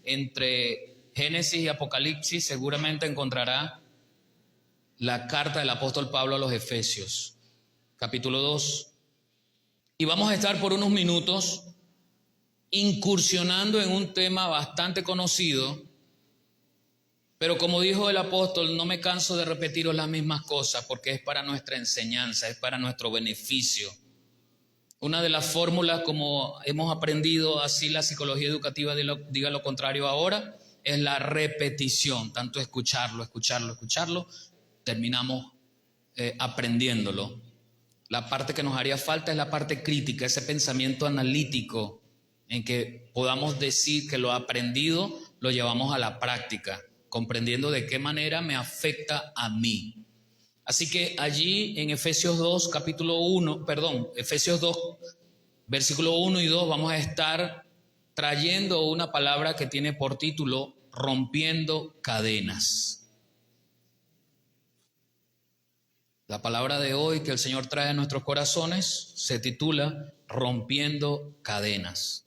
entre Génesis y Apocalipsis, seguramente encontrará la carta del apóstol Pablo a los Efesios, capítulo 2. Y vamos a estar por unos minutos incursionando en un tema bastante conocido, pero como dijo el apóstol, no me canso de repetiros las mismas cosas porque es para nuestra enseñanza, es para nuestro beneficio. Una de las fórmulas, como hemos aprendido así la psicología educativa, diga lo contrario ahora, es la repetición, tanto escucharlo, terminamos aprendiéndolo. La parte que nos haría falta es la parte crítica, ese pensamiento analítico en que podamos decir que lo aprendido lo llevamos a la práctica, comprendiendo de qué manera me afecta a mí. Así que allí en Efesios 2, Efesios 2, versículo 1 y 2, vamos a estar trayendo una palabra que tiene por título Rompiendo Cadenas. La palabra de hoy que el Señor trae a nuestros corazones se titula Rompiendo Cadenas.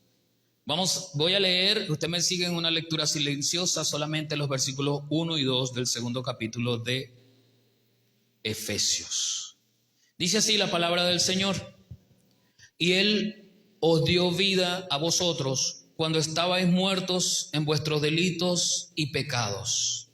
Voy a leer, usted me sigue en una lectura silenciosa, solamente los versículos 1 y 2 del segundo capítulo de Efesios. Dice así la palabra del Señor: y Él os dio vida a vosotros cuando estabais muertos en vuestros delitos y pecados,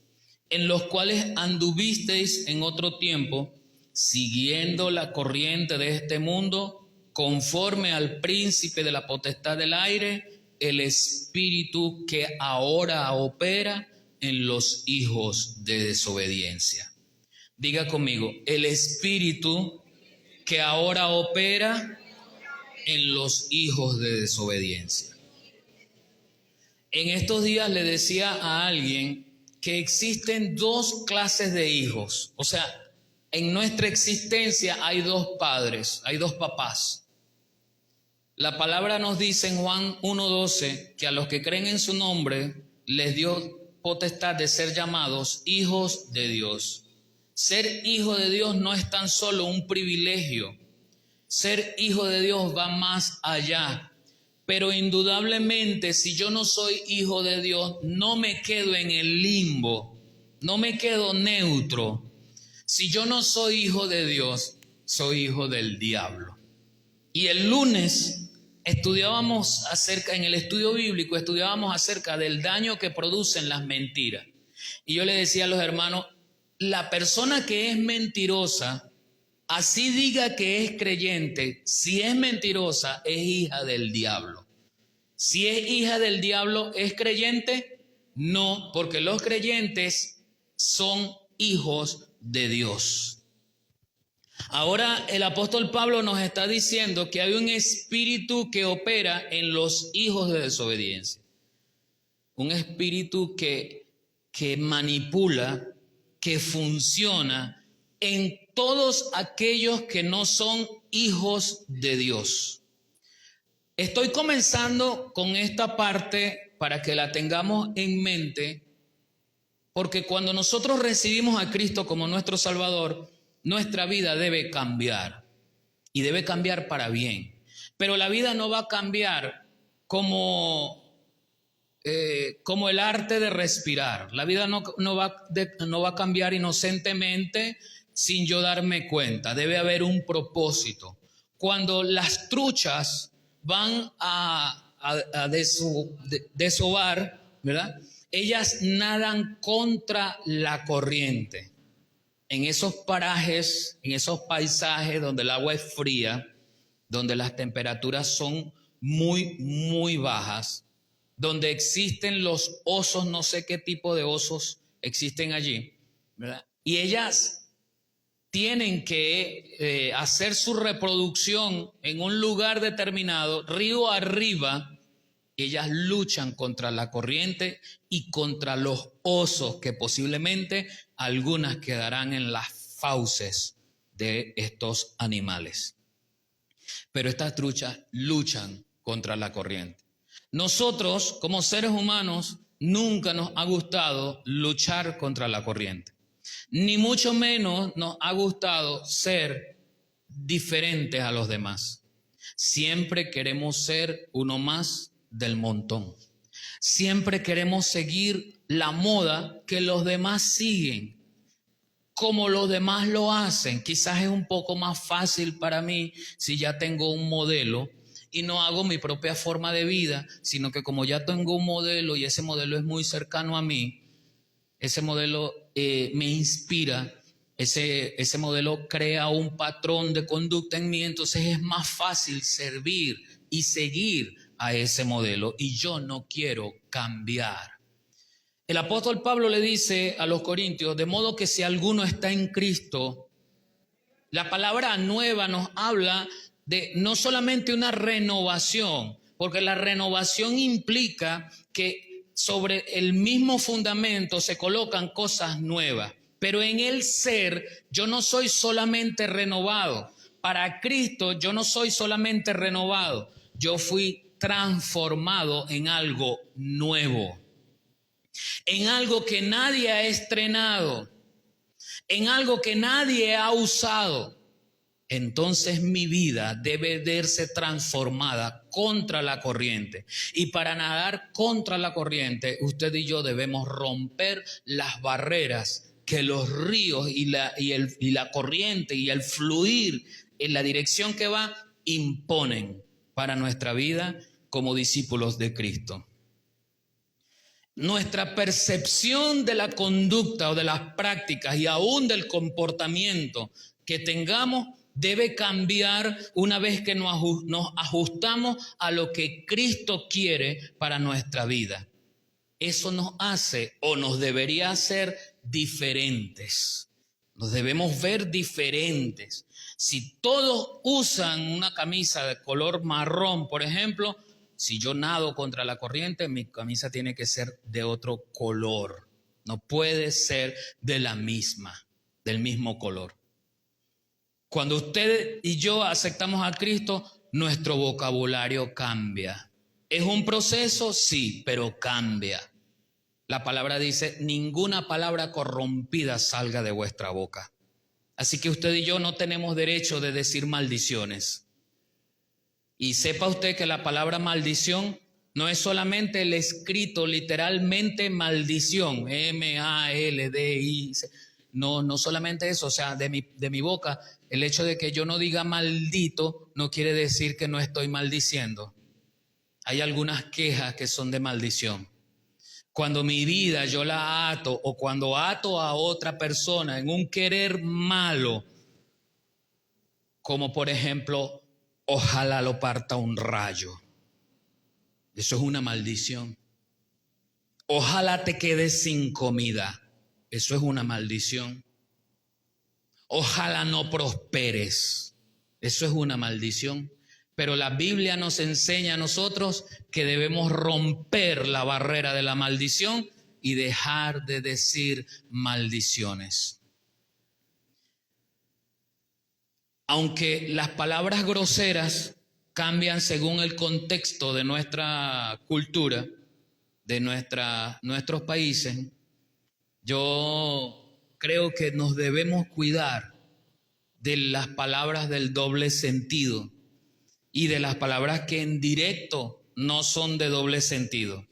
en los cuales anduvisteis en otro tiempo, siguiendo la corriente de este mundo, conforme al príncipe de la potestad del aire, el espíritu que ahora opera en los hijos de desobediencia. Diga conmigo, el espíritu que ahora opera en los hijos de desobediencia. En estos días le decía a alguien que existen dos clases de hijos. O sea, en nuestra existencia hay dos padres, hay dos papás. La palabra nos dice en Juan 1:12 que a los que creen en su nombre les dio potestad de ser llamados hijos de Dios. Ser hijo de Dios no es tan solo un privilegio. Ser hijo de Dios va más allá. Pero indudablemente, si yo no soy hijo de Dios, no me quedo en el limbo, no me quedo neutro. Si yo no soy hijo de Dios, soy hijo del diablo. Y el lunes en el estudio bíblico estudiábamos acerca del daño que producen las mentiras. Y yo le decía a los hermanos, la persona que es mentirosa, así diga que es creyente, si es mentirosa, es hija del diablo. Si es hija del diablo, ¿es creyente? No, porque los creyentes son hijos de Dios. Ahora el apóstol Pablo nos está diciendo que hay un espíritu que opera en los hijos de desobediencia. Un espíritu que manipula, que funciona en todos aquellos que no son hijos de Dios. Estoy comenzando con esta parte para que la tengamos en mente, porque cuando nosotros recibimos a Cristo como nuestro Salvador, nuestra vida debe cambiar, y debe cambiar para bien. Pero la vida no va a cambiar como el arte de respirar. La vida no va a cambiar inocentemente sin yo darme cuenta. Debe haber un propósito. Cuando las truchas van a desovar, ¿verdad? Ellas nadan contra la corriente. En esos parajes, en esos paisajes donde el agua es fría, donde las temperaturas son muy, muy bajas, donde existen los osos, no sé qué tipo de osos existen allí, ¿verdad? Y ellas tienen que hacer su reproducción en un lugar determinado, río arriba. Ellas luchan contra la corriente y contra los osos, que posiblemente algunas quedarán en las fauces de estos animales. Pero estas truchas luchan contra la corriente. Nosotros, como seres humanos, nunca nos ha gustado luchar contra la corriente. Ni mucho menos nos ha gustado ser diferentes a los demás. Siempre queremos ser uno más del montón. Siempre queremos seguir la moda que los demás siguen, como los demás lo hacen. Quizás es un poco más fácil para mí si ya tengo un modelo y no hago mi propia forma de vida, sino que como ya tengo un modelo y ese modelo es muy cercano a mí, ese modelo me inspira, ese modelo crea un patrón de conducta en mí, entonces es más fácil servir y seguir a ese modelo y yo no quiero cambiar. El apóstol Pablo le dice a los corintios, de modo que si alguno está en Cristo, la palabra nueva nos habla de no solamente una renovación, porque la renovación implica que sobre el mismo fundamento se colocan cosas nuevas, pero en el ser yo no soy solamente renovado. Para Cristo yo no soy solamente renovado, yo fui transformado en algo nuevo, en algo que nadie ha estrenado, en algo que nadie ha usado. Entonces mi vida debe verse transformada contra la corriente. Y para nadar contra la corriente, usted y yo debemos romper las barreras que los ríos y la corriente y el fluir en la dirección que va imponen para nuestra vida como discípulos de Cristo. Nuestra percepción de la conducta o de las prácticas y aún del comportamiento que tengamos debe cambiar una vez que nos ajustamos a lo que Cristo quiere para nuestra vida. Eso nos hace o nos debería hacer diferentes. Nos debemos ver diferentes. Si todos usan una camisa de color marrón, por ejemplo, si yo nado contra la corriente, mi camisa tiene que ser de otro color. No puede ser de la misma, del mismo color. Cuando usted y yo aceptamos a Cristo, nuestro vocabulario cambia. ¿Es un proceso? Sí, pero cambia. La palabra dice, ninguna palabra corrompida salga de vuestra boca. Así que usted y yo no tenemos derecho de decir maldiciones. Y sepa usted que la palabra maldición no es solamente el escrito literalmente maldición, M-A-L-D-I. No solamente eso, o sea, de mi boca, el hecho de que yo no diga maldito no quiere decir que no estoy maldiciendo. Hay algunas quejas que son de maldición. Cuando mi vida yo la ato o cuando ato a otra persona en un querer malo, como por ejemplo, ojalá lo parta un rayo. Eso es una maldición. Ojalá te quedes sin comida. Eso es una maldición. Ojalá no prosperes. Eso es una maldición. Pero la Biblia nos enseña a nosotros que debemos romper la barrera de la maldición y dejar de decir maldiciones. Aunque las palabras groseras cambian según el contexto de nuestra cultura, de nuestros países, yo creo que nos debemos cuidar de las palabras del doble sentido y de las palabras que en directo no son de doble sentido.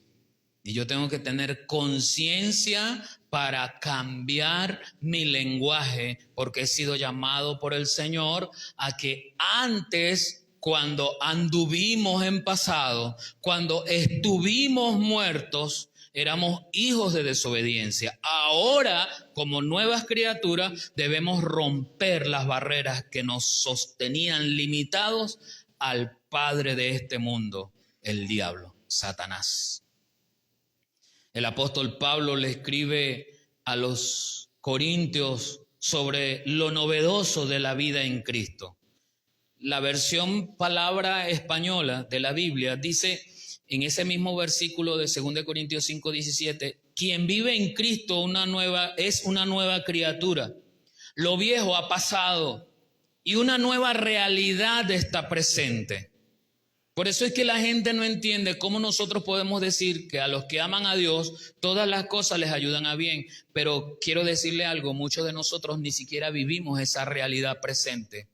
Y yo tengo que tener conciencia para cambiar mi lenguaje, porque he sido llamado por el Señor a que antes, cuando anduvimos en pasado, cuando estuvimos muertos, éramos hijos de desobediencia. Ahora, como nuevas criaturas, debemos romper las barreras que nos sostenían limitados al padre de este mundo, el diablo, Satanás. El apóstol Pablo le escribe a los corintios sobre lo novedoso de la vida en Cristo. La versión palabra española de la Biblia dice en ese mismo versículo de 2 Corintios 5:17, quien vive en Cristo es una nueva criatura. Lo viejo ha pasado y una nueva realidad está presente. Por eso es que la gente no entiende cómo nosotros podemos decir que a los que aman a Dios todas las cosas les ayudan a bien. Pero quiero decirle algo, muchos de nosotros ni siquiera vivimos esa realidad presente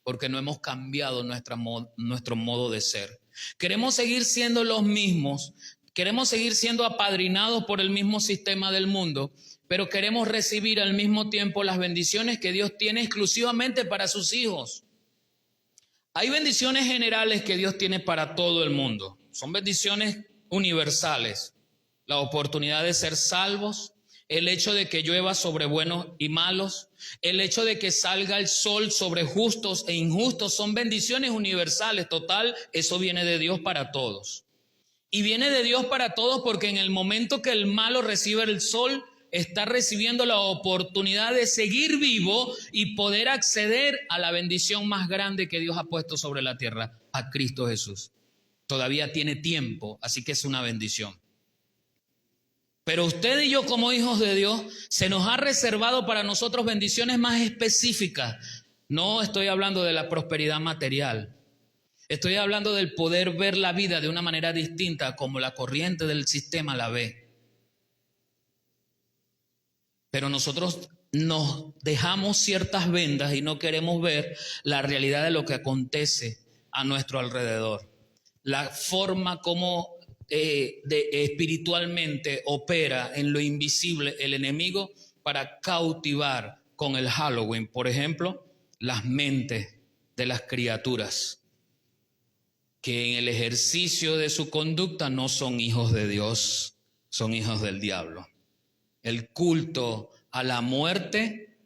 porque no hemos cambiado nuestro modo de ser. Queremos seguir siendo los mismos Queremos seguir siendo apadrinados por el mismo sistema del mundo, pero queremos recibir al mismo tiempo las bendiciones que Dios tiene exclusivamente para sus hijos. Hay bendiciones generales que Dios tiene para todo el mundo. Son bendiciones universales. La oportunidad de ser salvos, el hecho de que llueva sobre buenos y malos, el hecho de que salga el sol sobre justos e injustos, son bendiciones universales. Total, eso viene de Dios para todos. Y viene de Dios para todos porque en el momento que el malo recibe el sol, está recibiendo la oportunidad de seguir vivo y poder acceder a la bendición más grande que Dios ha puesto sobre la tierra, a Cristo Jesús. Todavía tiene tiempo, así que es una bendición. Pero usted y yo como hijos de Dios, se nos ha reservado para nosotros bendiciones más específicas. No estoy hablando de la prosperidad material. Estoy hablando del poder ver la vida de una manera distinta como la corriente del sistema la ve. Pero nosotros nos dejamos ciertas vendas y no queremos ver la realidad de lo que acontece a nuestro alrededor. La forma como espiritualmente opera en lo invisible el enemigo para cautivar con el Halloween, por ejemplo, las mentes de las criaturas que en el ejercicio de su conducta no son hijos de Dios, son hijos del diablo. El culto a la muerte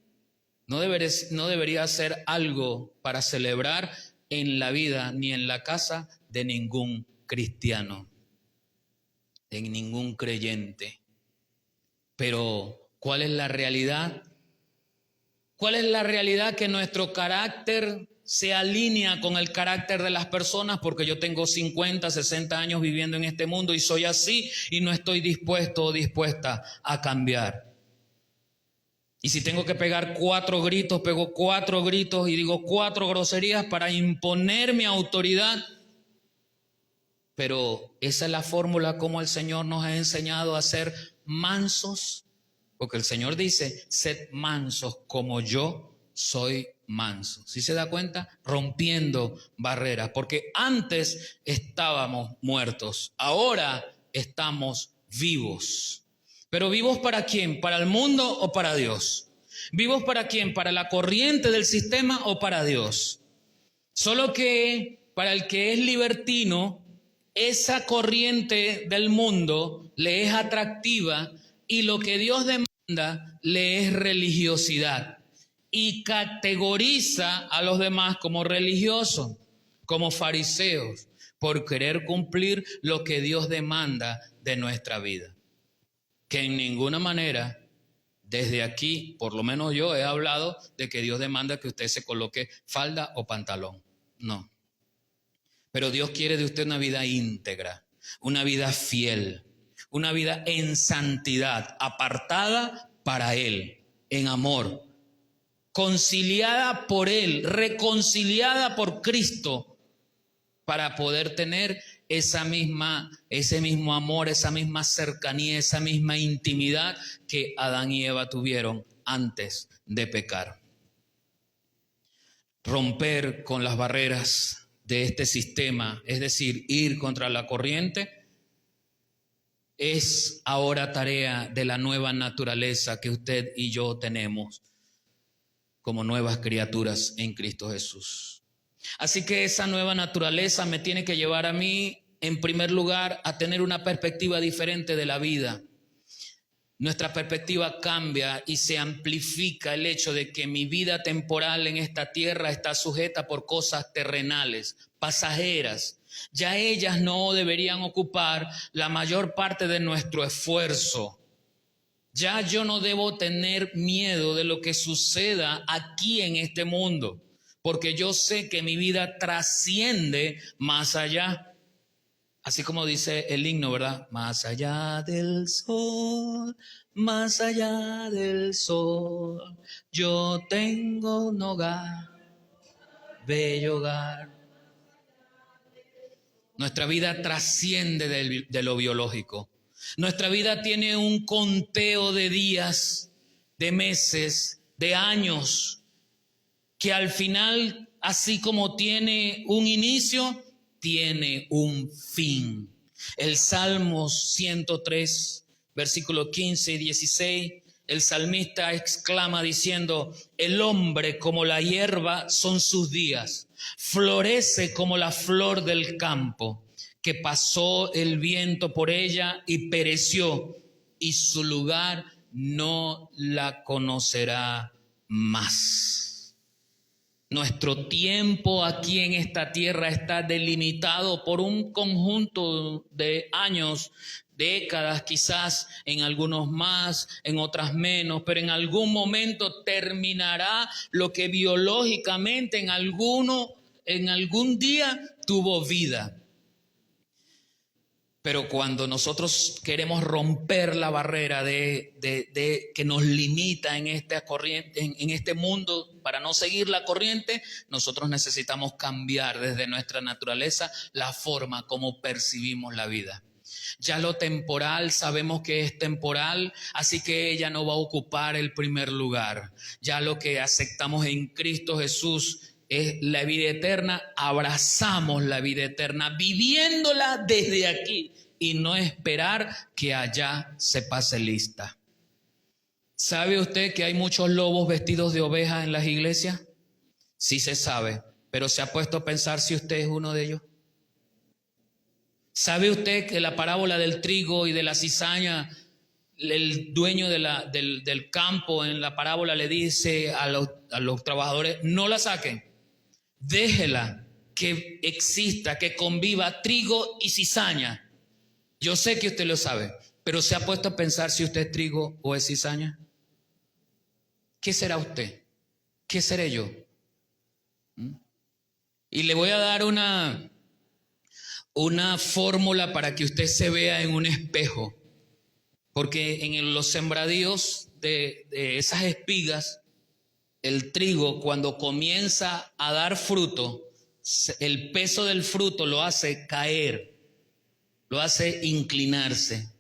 no debería ser algo para celebrar en la vida ni en la casa de ningún cristiano, de ningún creyente. Pero, ¿cuál es la realidad? ¿Cuál es la realidad? Que nuestro carácter se alinea con el carácter de las personas, porque yo tengo 50, 60 años viviendo en este mundo y soy así y no estoy dispuesto o dispuesta a cambiar. Y si tengo que pegar 4 gritos, pego 4 gritos y digo 4 groserías para imponer mi autoridad. Pero esa es la fórmula como el Señor nos ha enseñado a ser mansos, porque el Señor dice, sed mansos como yo soy manso. ¿Sí se da cuenta? Rompiendo barreras, porque antes estábamos muertos, ahora estamos vivos. ¿Pero vivos para quién? ¿Para el mundo o para Dios? ¿Vivos para quién? ¿Para la corriente del sistema o para Dios? Solo que para el que es libertino, esa corriente del mundo le es atractiva y lo que Dios demanda le es religiosidad y categoriza a los demás como religiosos, como fariseos, por querer cumplir lo que Dios demanda de nuestra vida. Que en ninguna manera, desde aquí, por lo menos yo he hablado de que Dios demanda que usted se coloque falda o pantalón. No. Pero Dios quiere de usted una vida íntegra, una vida fiel, una vida en santidad, apartada para Él, en amor, conciliada por Él, reconciliada por Cristo, para poder tener ese mismo amor, esa misma cercanía, esa misma intimidad que Adán y Eva tuvieron antes de pecar. Romper con las barreras de este sistema, es decir, ir contra la corriente, es ahora tarea de la nueva naturaleza que usted y yo tenemos como nuevas criaturas en Cristo Jesús. Así que esa nueva naturaleza me tiene que llevar a mí, en primer lugar, a tener una perspectiva diferente de la vida. Nuestra perspectiva cambia y se amplifica el hecho de que mi vida temporal en esta tierra está sujeta por cosas terrenales, pasajeras. Ya ellas no deberían ocupar la mayor parte de nuestro esfuerzo. Ya yo no debo tener miedo de lo que suceda aquí en este mundo, porque yo sé que mi vida trasciende más allá. Así como dice el himno, ¿verdad? Más allá del sol, yo tengo un hogar, bello hogar. Nuestra vida trasciende de lo biológico. Nuestra vida tiene un conteo de días, de meses, de años, que al final, así como tiene un inicio, tiene un fin. El Salmo 103, versículos 15 y 16, el salmista exclama diciendo: el hombre como la hierba son sus días, florece como la flor del campo, que pasó el viento por ella y pereció, y su lugar no la conocerá más. Nuestro tiempo aquí en esta tierra está delimitado por un conjunto de años, décadas, quizás en algunos más, en otras menos, pero en algún momento terminará lo que biológicamente en algún día tuvo vida. Pero cuando nosotros queremos romper la barrera de que nos limita en esta corriente, en este mundo, para no seguir la corriente, nosotros necesitamos cambiar desde nuestra naturaleza la forma como percibimos la vida. Ya lo temporal sabemos que es temporal, así que ella no va a ocupar el primer lugar. Ya lo que aceptamos en Cristo Jesús es la vida eterna, abrazamos la vida eterna, viviéndola desde aquí y no esperar que allá se pase lista. ¿Sabe usted que hay muchos lobos vestidos de ovejas en las iglesias? Sí se sabe, pero ¿se ha puesto a pensar si usted es uno de ellos? ¿Sabe usted que la parábola del trigo y de la cizaña, el dueño del campo en la parábola le dice a los trabajadores: no la saquen, déjela que exista, que conviva trigo y cizaña? Yo sé que usted lo sabe, pero ¿se ha puesto a pensar si usted es trigo o es cizaña? ¿Qué será usted? ¿Qué seré yo? Y le voy a dar una fórmula para que usted se vea en un espejo, porque en los sembradíos de esas espigas, el trigo, cuando comienza a dar fruto, el peso del fruto lo hace caer, lo hace inclinarse.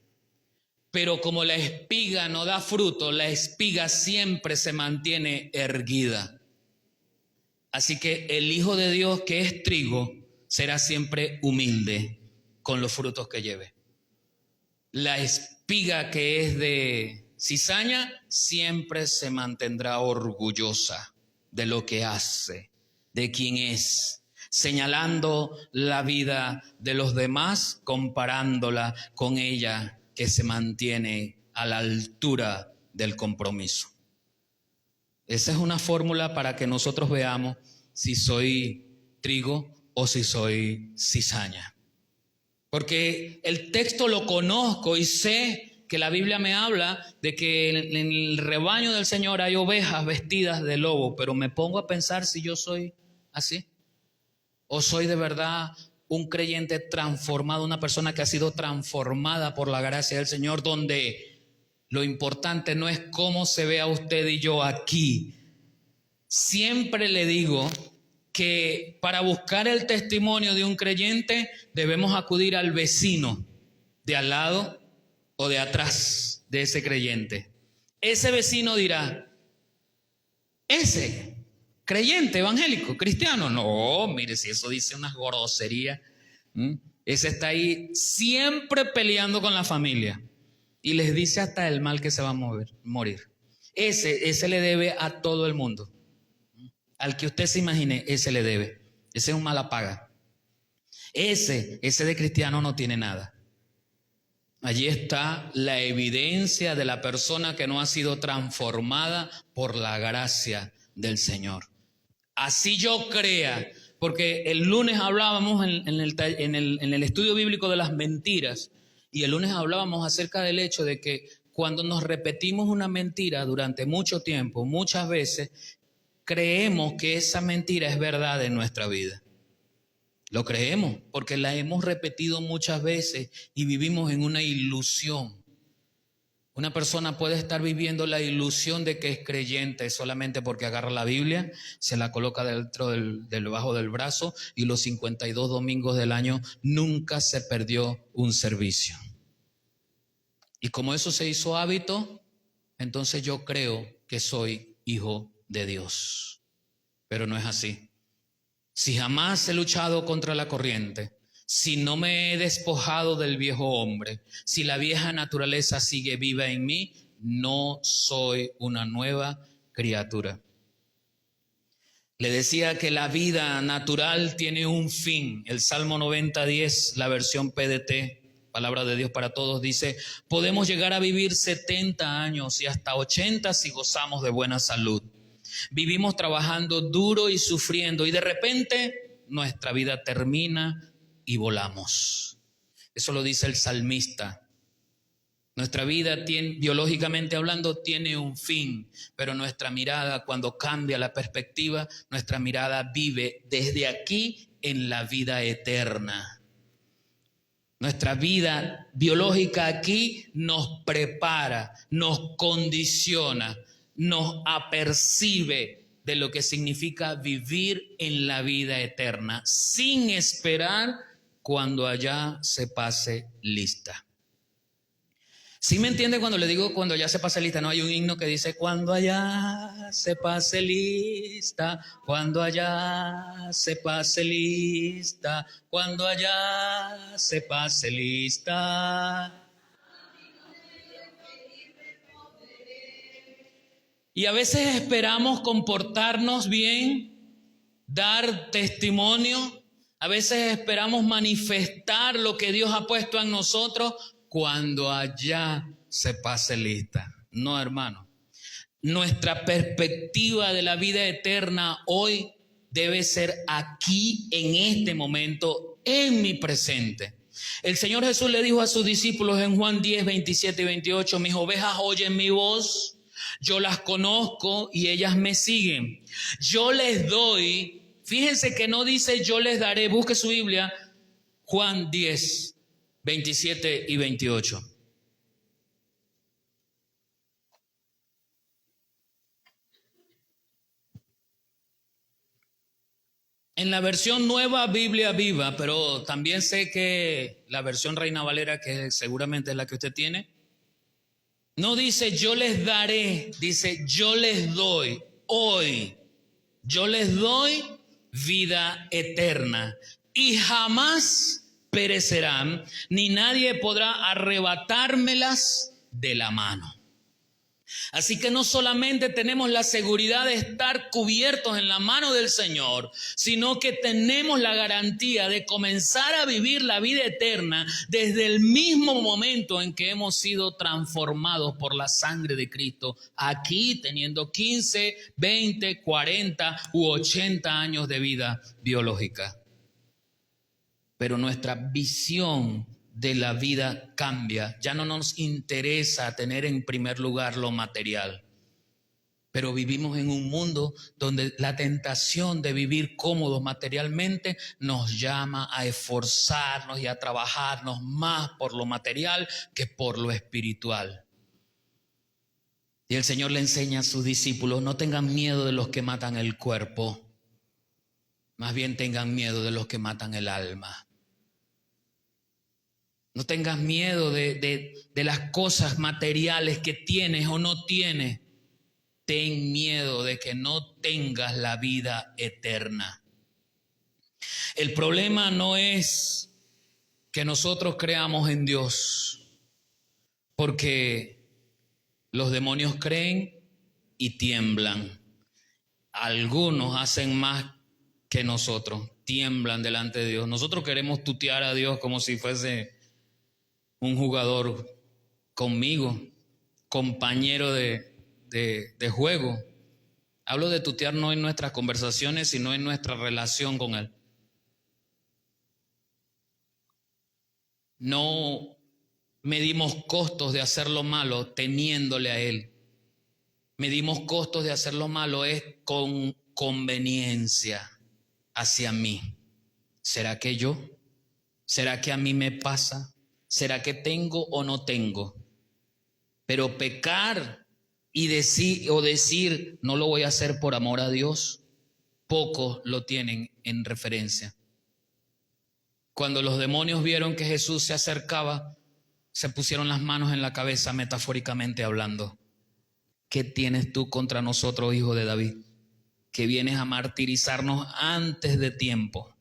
Pero como la espiga no da fruto, la espiga siempre se mantiene erguida. Así que el Hijo de Dios, que es trigo, será siempre humilde con los frutos que lleve. La espiga, que es de cizaña, siempre se mantendrá orgullosa de lo que hace, de quién es, señalando la vida de los demás, comparándola con ella, que se mantiene a la altura del compromiso. Esa es una fórmula para que nosotros veamos si soy trigo o si soy cizaña. Porque el texto lo conozco y sé que la Biblia me habla de que en el rebaño del Señor hay ovejas vestidas de lobo, pero me pongo a pensar si yo soy así, o soy de verdad un creyente transformado, una persona que ha sido transformada por la gracia del Señor, donde lo importante no es cómo se vea usted y yo aquí. Siempre le digo que para buscar el testimonio de un creyente debemos acudir al vecino de al lado o de atrás de ese creyente. Ese vecino dirá: ese creyente evangélico, cristiano, no, mire, si eso dice unas groserías, ese está ahí siempre peleando con la familia y les dice hasta el mal que se va a morir. Ese le debe a todo el mundo. Al que usted se imagine, ese le debe. Ese es un mala paga. Ese de cristiano no tiene nada. Allí está la evidencia de la persona que no ha sido transformada por la gracia del Señor. Así yo crea, porque el lunes hablábamos en el estudio bíblico de las mentiras, y el lunes hablábamos acerca del hecho de que cuando nos repetimos una mentira durante mucho tiempo, muchas veces, creemos que esa mentira es verdad en nuestra vida. Lo creemos porque la hemos repetido muchas veces y vivimos en una ilusión. Una persona puede estar viviendo la ilusión de que es creyente solamente porque agarra la Biblia, se la coloca dentro debajo del brazo y los 52 domingos del año nunca se perdió un servicio. Y como eso se hizo hábito, entonces yo creo que soy hijo de Dios. Pero no es así. Si jamás he luchado contra la corriente, si no me he despojado del viejo hombre, si la vieja naturaleza sigue viva en mí, no soy una nueva criatura. Le decía que la vida natural tiene un fin. El Salmo 90:10, la versión PDT, Palabra de Dios para Todos, dice: podemos llegar a vivir 70 años y hasta 80 si gozamos de buena salud. Vivimos trabajando duro y sufriendo y de repente nuestra vida termina y volamos. Eso lo dice el salmista. Nuestra vida, biológicamente hablando, tiene un fin, pero nuestra mirada, cuando cambia la perspectiva, nuestra mirada vive desde aquí en la vida eterna. Nuestra vida biológica aquí nos prepara, nos condiciona, nos apercibe de lo que significa vivir en la vida eterna, sin esperar cuando allá se pase lista. ¿Sí me entiende cuando le digo cuando ya se pase lista? No, hay un himno que dice: cuando allá se pase lista, cuando allá se pase lista, cuando allá se pase lista. Y a veces esperamos comportarnos bien, dar testimonio, a veces esperamos manifestar lo que Dios ha puesto en nosotros cuando allá se pase lista. No, hermano. Nuestra perspectiva de la vida eterna hoy debe ser aquí, en este momento, en mi presente. El Señor Jesús le dijo a sus discípulos en Juan 10, 27 y 28: mis ovejas oyen mi voz, yo las conozco y ellas me siguen. Yo les doy, fíjense que no dice yo les daré, busque su Biblia, Juan 10, 27 y 28. En la versión Nueva Biblia Viva, pero también sé que la versión Reina Valera, que seguramente es la que usted tiene, no dice yo les daré, dice yo les doy hoy. Yo les doy vida eterna y jamás perecerán, ni nadie podrá arrebatármelas de la mano. Así que no solamente tenemos la seguridad de estar cubiertos en la mano del Señor, sino que tenemos la garantía de comenzar a vivir la vida eterna desde el mismo momento en que hemos sido transformados por la sangre de Cristo, aquí teniendo 15, 20, 40 u 80 años de vida biológica. Pero nuestra visión de la vida cambia. Ya no nos interesa tener en primer lugar lo material. Pero vivimos en un mundo donde la tentación de vivir cómodos materialmente nos llama a esforzarnos y a trabajarnos más por lo material que por lo espiritual. Y el Señor le enseña a sus discípulos: no tengan miedo de los que matan el cuerpo, más bien tengan miedo de los que matan el alma. No tengas miedo de las cosas materiales que tienes o no tienes. Ten miedo de que no tengas la vida eterna. El problema no es que nosotros creamos en Dios, porque los demonios creen y tiemblan. Algunos hacen más que nosotros, tiemblan delante de Dios. Nosotros queremos tutear a Dios como si fuese un jugador conmigo, compañero de juego. Hablo de tutear no en nuestras conversaciones, sino en nuestra relación con Él. No medimos costos de hacer lo malo temiéndole a Él. Medimos costos de hacer lo malo es con conveniencia hacia mí. ¿Será que yo? ¿Será que a mí me pasa? ¿Será que tengo o no tengo? Pero pecar y decir no lo voy a hacer por amor a Dios, pocos lo tienen en referencia. Cuando los demonios vieron que Jesús se acercaba, se pusieron las manos en la cabeza, metafóricamente hablando. ¿Qué tienes tú contra nosotros, hijo de David? Que vienes a martirizarnos antes de tiempo.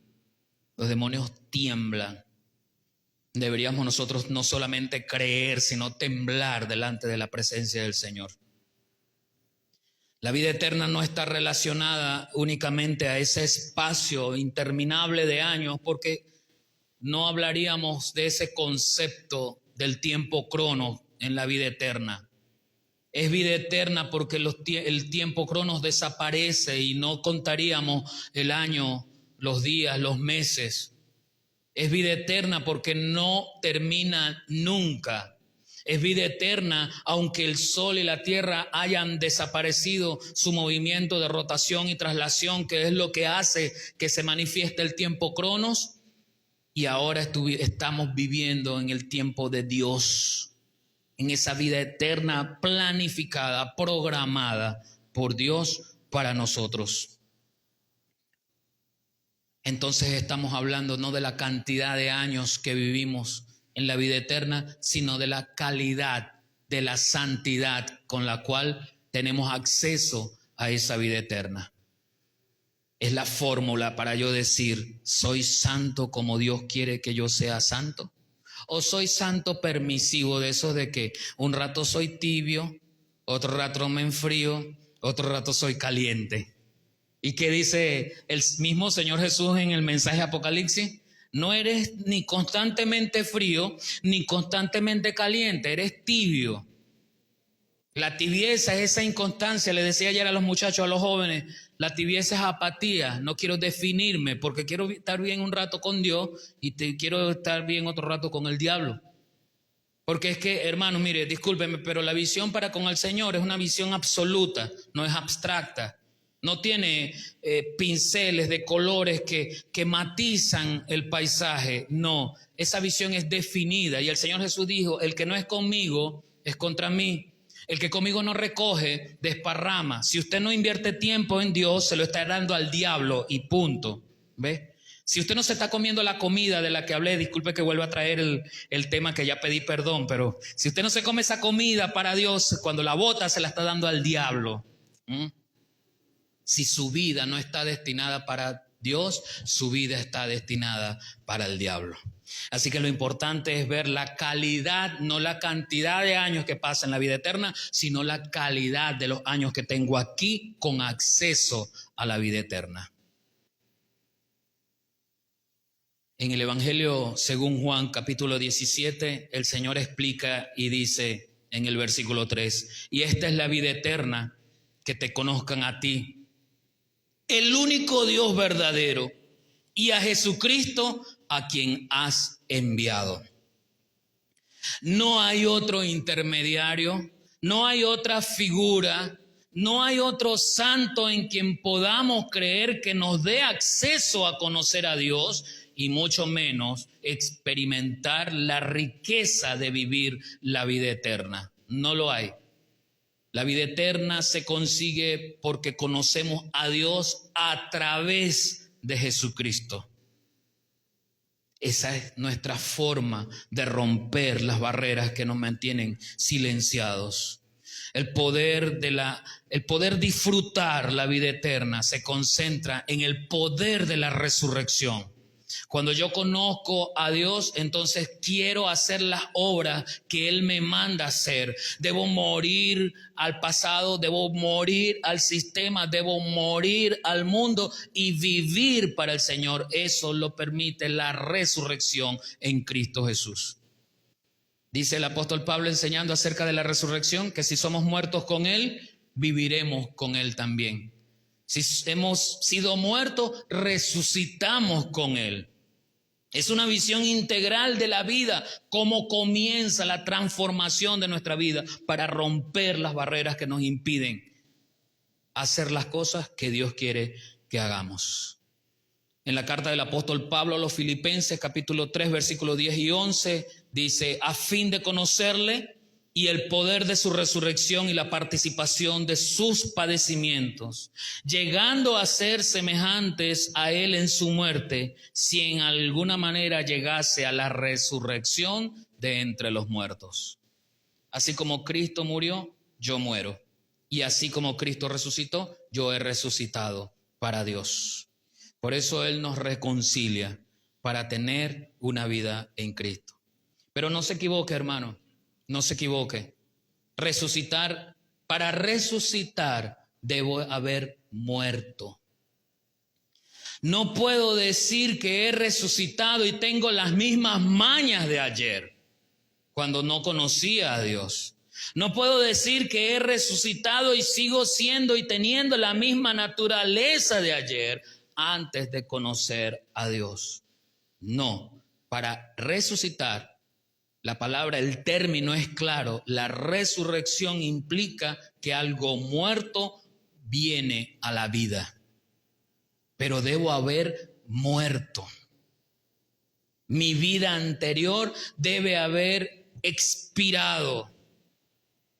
Los demonios tiemblan. Deberíamos nosotros no solamente creer, sino temblar delante de la presencia del Señor. La vida eterna no está relacionada únicamente a ese espacio interminable de años, porque no hablaríamos de ese concepto del tiempo cronos en la vida eterna. Es vida eterna porque el tiempo cronos desaparece y no contaríamos el año, los días, los meses. Es vida eterna porque no termina nunca. Es vida eterna aunque el sol y la tierra hayan desaparecido su movimiento de rotación y traslación, que es lo que hace que se manifieste el tiempo cronos. Y ahora estamos viviendo en el tiempo de Dios, en esa vida eterna planificada, programada por Dios para nosotros. Entonces estamos hablando no de la cantidad de años que vivimos en la vida eterna, sino de la calidad, de la santidad con la cual tenemos acceso a esa vida eterna. Es la fórmula para yo decir, ¿soy santo como Dios quiere que yo sea santo? ¿O soy santo permisivo, de esos de que un rato soy tibio, otro rato me enfrío, otro rato soy caliente? ¿Y qué dice el mismo Señor Jesús en el mensaje de Apocalipsis? No eres ni constantemente frío, ni constantemente caliente, eres tibio. La tibieza es esa inconstancia, le decía ayer a los muchachos, a los jóvenes, la tibieza es apatía, no quiero definirme porque quiero estar bien un rato con Dios y quiero estar bien otro rato con el diablo. Porque es que, hermanos, mire, discúlpenme, pero la visión para con el Señor es una visión absoluta, no es abstracta. No tiene pinceles de colores que matizan el paisaje. No, esa visión es definida. Y el Señor Jesús dijo, el que no es conmigo es contra mí. El que conmigo no recoge, desparrama. Si usted no invierte tiempo en Dios, se lo está dando al diablo y punto. ¿Ve? Si usted no se está comiendo la comida de la que hablé, disculpe que vuelva a traer el tema que ya pedí perdón, pero si usted no se come esa comida para Dios, cuando la bota se la está dando al diablo. Si su vida no está destinada para Dios, su vida está destinada para el diablo. Así que lo importante es ver la calidad, no la cantidad de años que pasa en la vida eterna, sino la calidad de los años que tengo aquí con acceso a la vida eterna. En el Evangelio según Juan, capítulo 17, el Señor explica y dice en el versículo 3, y esta es la vida eterna, que te conozcan a ti, el único Dios verdadero, y a Jesucristo a quien has enviado. No hay otro intermediario, no hay otra figura, no hay otro santo en quien podamos creer que nos dé acceso a conocer a Dios y mucho menos experimentar la riqueza de vivir la vida eterna. No lo hay. La vida eterna se consigue porque conocemos a Dios a través de Jesucristo. Esa es nuestra forma de romper las barreras que nos mantienen silenciados. El poder disfrutar la vida eterna se concentra en el poder de la resurrección. Cuando yo conozco a Dios, entonces quiero hacer las obras que Él me manda hacer. Debo morir al pasado, debo morir al sistema, debo morir al mundo y vivir para el Señor. Eso lo permite la resurrección en Cristo Jesús. Dice el apóstol Pablo enseñando acerca de la resurrección, que si somos muertos con Él, viviremos con Él también. Si hemos sido muertos, resucitamos con Él. Es una visión integral de la vida, cómo comienza la transformación de nuestra vida para romper las barreras que nos impiden hacer las cosas que Dios quiere que hagamos. En la carta del apóstol Pablo a los Filipenses, capítulo 3, versículos 10 y 11, dice, a fin de conocerle y el poder de su resurrección y la participación de sus padecimientos, llegando a ser semejantes a Él en su muerte, si en alguna manera llegase a la resurrección de entre los muertos. Así como Cristo murió, yo muero. Y así como Cristo resucitó, yo he resucitado para Dios. Por eso Él nos reconcilia. para tener una vida en Cristo. Pero no se equivoque, hermano, no se equivoque. Para resucitar debo haber muerto. No puedo decir que he resucitado y tengo las mismas mañas de ayer, cuando no conocía a Dios. No puedo decir que he resucitado y sigo siendo y teniendo la misma naturaleza de ayer antes de conocer a Dios. No, para resucitar, la palabra, el término es claro. La resurrección implica que algo muerto viene a la vida. Pero debo haber muerto. Mi vida anterior debe haber expirado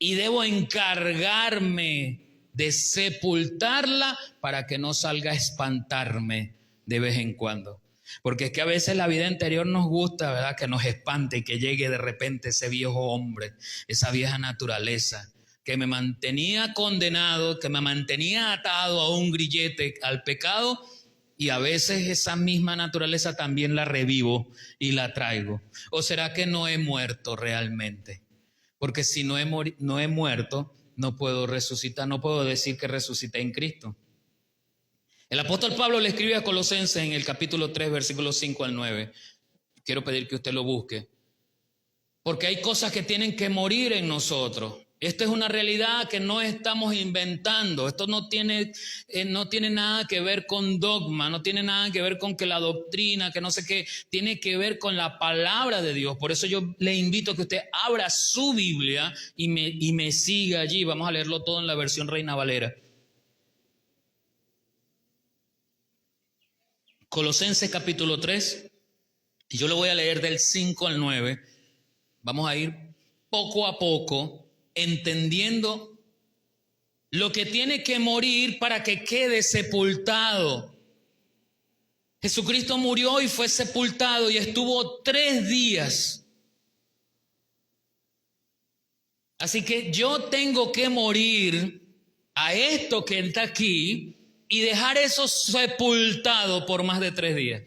y debo encargarme de sepultarla para que no salga a espantarme de vez en cuando. Porque es que a veces la vida anterior nos gusta, ¿verdad? Que nos espante y que llegue de repente ese viejo hombre, esa vieja naturaleza que me mantenía condenado, que me mantenía atado a un grillete al pecado, y a veces esa misma naturaleza también la revivo y la traigo. ¿O será que no he muerto realmente? Porque si no he muerto, no puedo resucitar, no puedo decir que resucité en Cristo. El apóstol Pablo le escribe a Colosenses en el capítulo 3, versículos 5 al 9. Quiero pedir que usted lo busque. Porque hay cosas que tienen que morir en nosotros. Esta es una realidad que no estamos inventando. Esto no tiene nada que ver con dogma, no tiene nada que ver con que la doctrina, que no sé qué, tiene que ver con la palabra de Dios. Por eso yo le invito a que usted abra su Biblia y me siga allí. Vamos a leerlo todo en la versión Reina Valera. Colosenses capítulo 3, y yo lo voy a leer del 5 al 9. Vamos a ir poco a poco entendiendo lo que tiene que morir para que quede sepultado. Jesucristo murió y fue sepultado y estuvo 3 días. Así que yo tengo que morir a esto que está aquí y dejar eso sepultado por más de 3 días.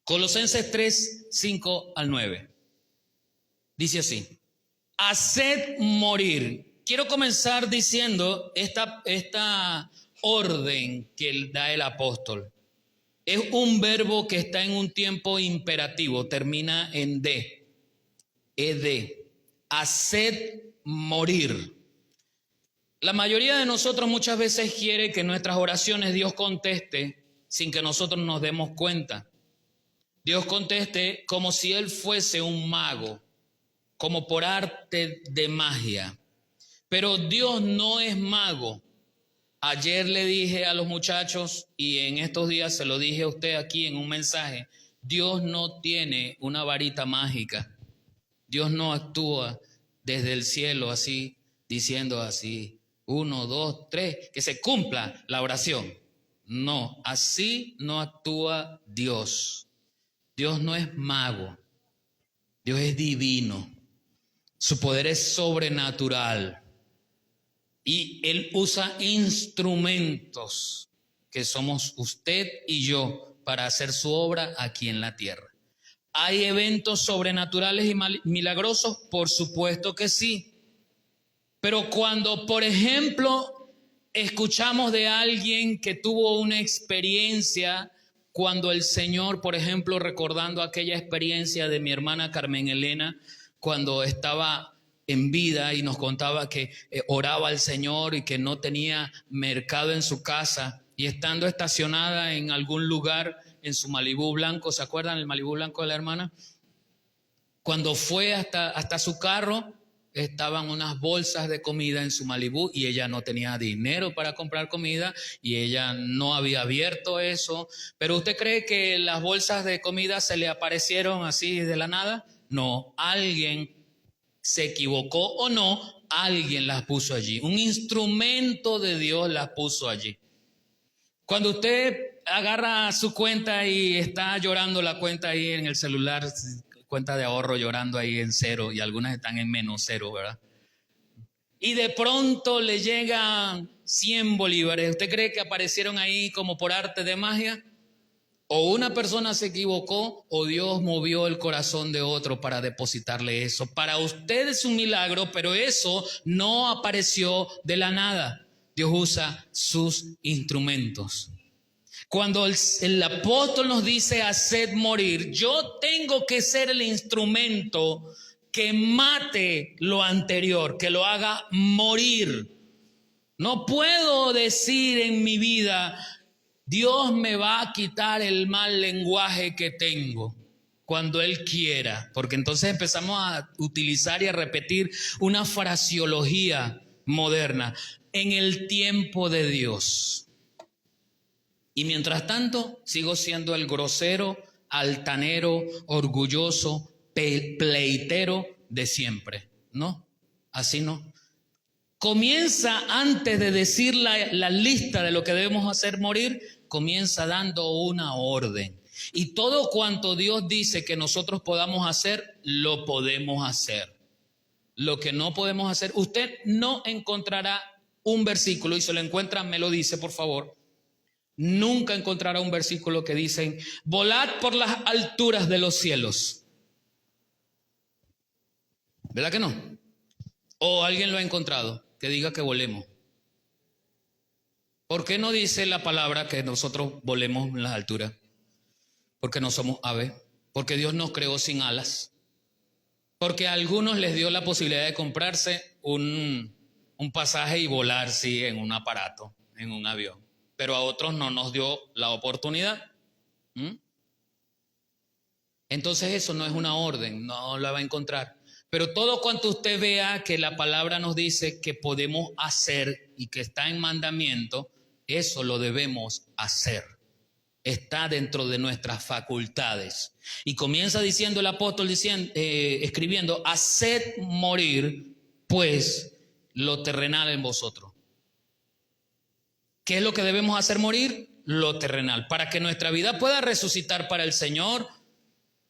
Colosenses 3, 5 al 9. Dice así: haced morir. Quiero comenzar diciendo esta orden que da el apóstol. Es un verbo que está en un tiempo imperativo, termina en de, ed. Haced morir. La mayoría de nosotros muchas veces quiere que nuestras oraciones Dios conteste sin que nosotros nos demos cuenta. Dios conteste como si Él fuese un mago, como por arte de magia. Pero Dios no es mago. Ayer le dije a los muchachos y en estos días se lo dije a usted aquí en un mensaje: Dios no tiene una varita mágica. Dios no actúa desde el cielo así, diciendo así, 1, 2, 3, que se cumpla la oración. No, así no actúa Dios. Dios no es mago. Dios es divino. Su poder es sobrenatural. Y Él usa instrumentos que somos usted y yo para hacer su obra aquí en la tierra. ¿Hay eventos sobrenaturales y milagrosos? Por supuesto que sí. Pero cuando, por ejemplo, escuchamos de alguien que tuvo una experiencia, cuando el Señor, por ejemplo, recordando aquella experiencia de mi hermana Carmen Elena, cuando estaba en vida y nos contaba que oraba al Señor y que no tenía mercado en su casa, y estando estacionada en algún lugar en su Malibú blanco, ¿se acuerdan el Malibú blanco de la hermana? Cuando fue hasta su carro, estaban unas bolsas de comida en su Malibú y ella no tenía dinero para comprar comida y ella no había abierto eso. ¿Pero usted cree que las bolsas de comida se le aparecieron así de la nada? No, alguien se equivocó o no, alguien las puso allí. Un instrumento de Dios las puso allí. Cuando usted agarra su cuenta y está llorando la cuenta ahí en el celular, cuenta de ahorro llorando ahí en 0 y algunas están en -0, ¿verdad? Y de pronto le llegan 100 bolívares. ¿Usted cree que aparecieron ahí como por arte de magia? O una persona se equivocó o Dios movió el corazón de otro para depositarle eso. Para usted es un milagro, pero eso no apareció de la nada. Dios usa sus instrumentos. Cuando el apóstol nos dice haced morir, yo tengo que ser el instrumento que mate lo anterior, que lo haga morir. No puedo decir en mi vida, Dios me va a quitar el mal lenguaje que tengo cuando Él quiera, porque entonces empezamos a utilizar y a repetir una fraseología moderna en el tiempo de Dios. Y mientras tanto, sigo siendo el grosero, altanero, orgulloso, pleitero de siempre. ¿No? Así no. Comienza antes de decir la lista de lo que debemos hacer morir, comienza dando una orden. Y todo cuanto Dios dice que nosotros podamos hacer, lo podemos hacer. Lo que no podemos hacer, usted no encontrará un versículo, y si lo encuentra, me lo dice, por favor. Nunca encontrará un versículo que dice, volad por las alturas de los cielos. ¿Verdad que no? ¿O alguien lo ha encontrado que diga que volemos? ¿Por qué no dice la palabra que nosotros volemos en las alturas? Porque no somos aves, porque Dios nos creó sin alas, porque a algunos les dio la posibilidad de comprarse un pasaje y volar, sí, en un aparato, en un avión. Pero a otros no nos dio la oportunidad. Entonces eso no es una orden, no la va a encontrar. Pero todo cuanto usted vea que la palabra nos dice que podemos hacer y que está en mandamiento, eso lo debemos hacer. Está dentro de nuestras facultades. Y comienza diciendo el apóstol, escribiendo, haced morir pues lo terrenal en vosotros. ¿Qué es lo que debemos hacer morir? Lo terrenal, para que nuestra vida pueda resucitar para el Señor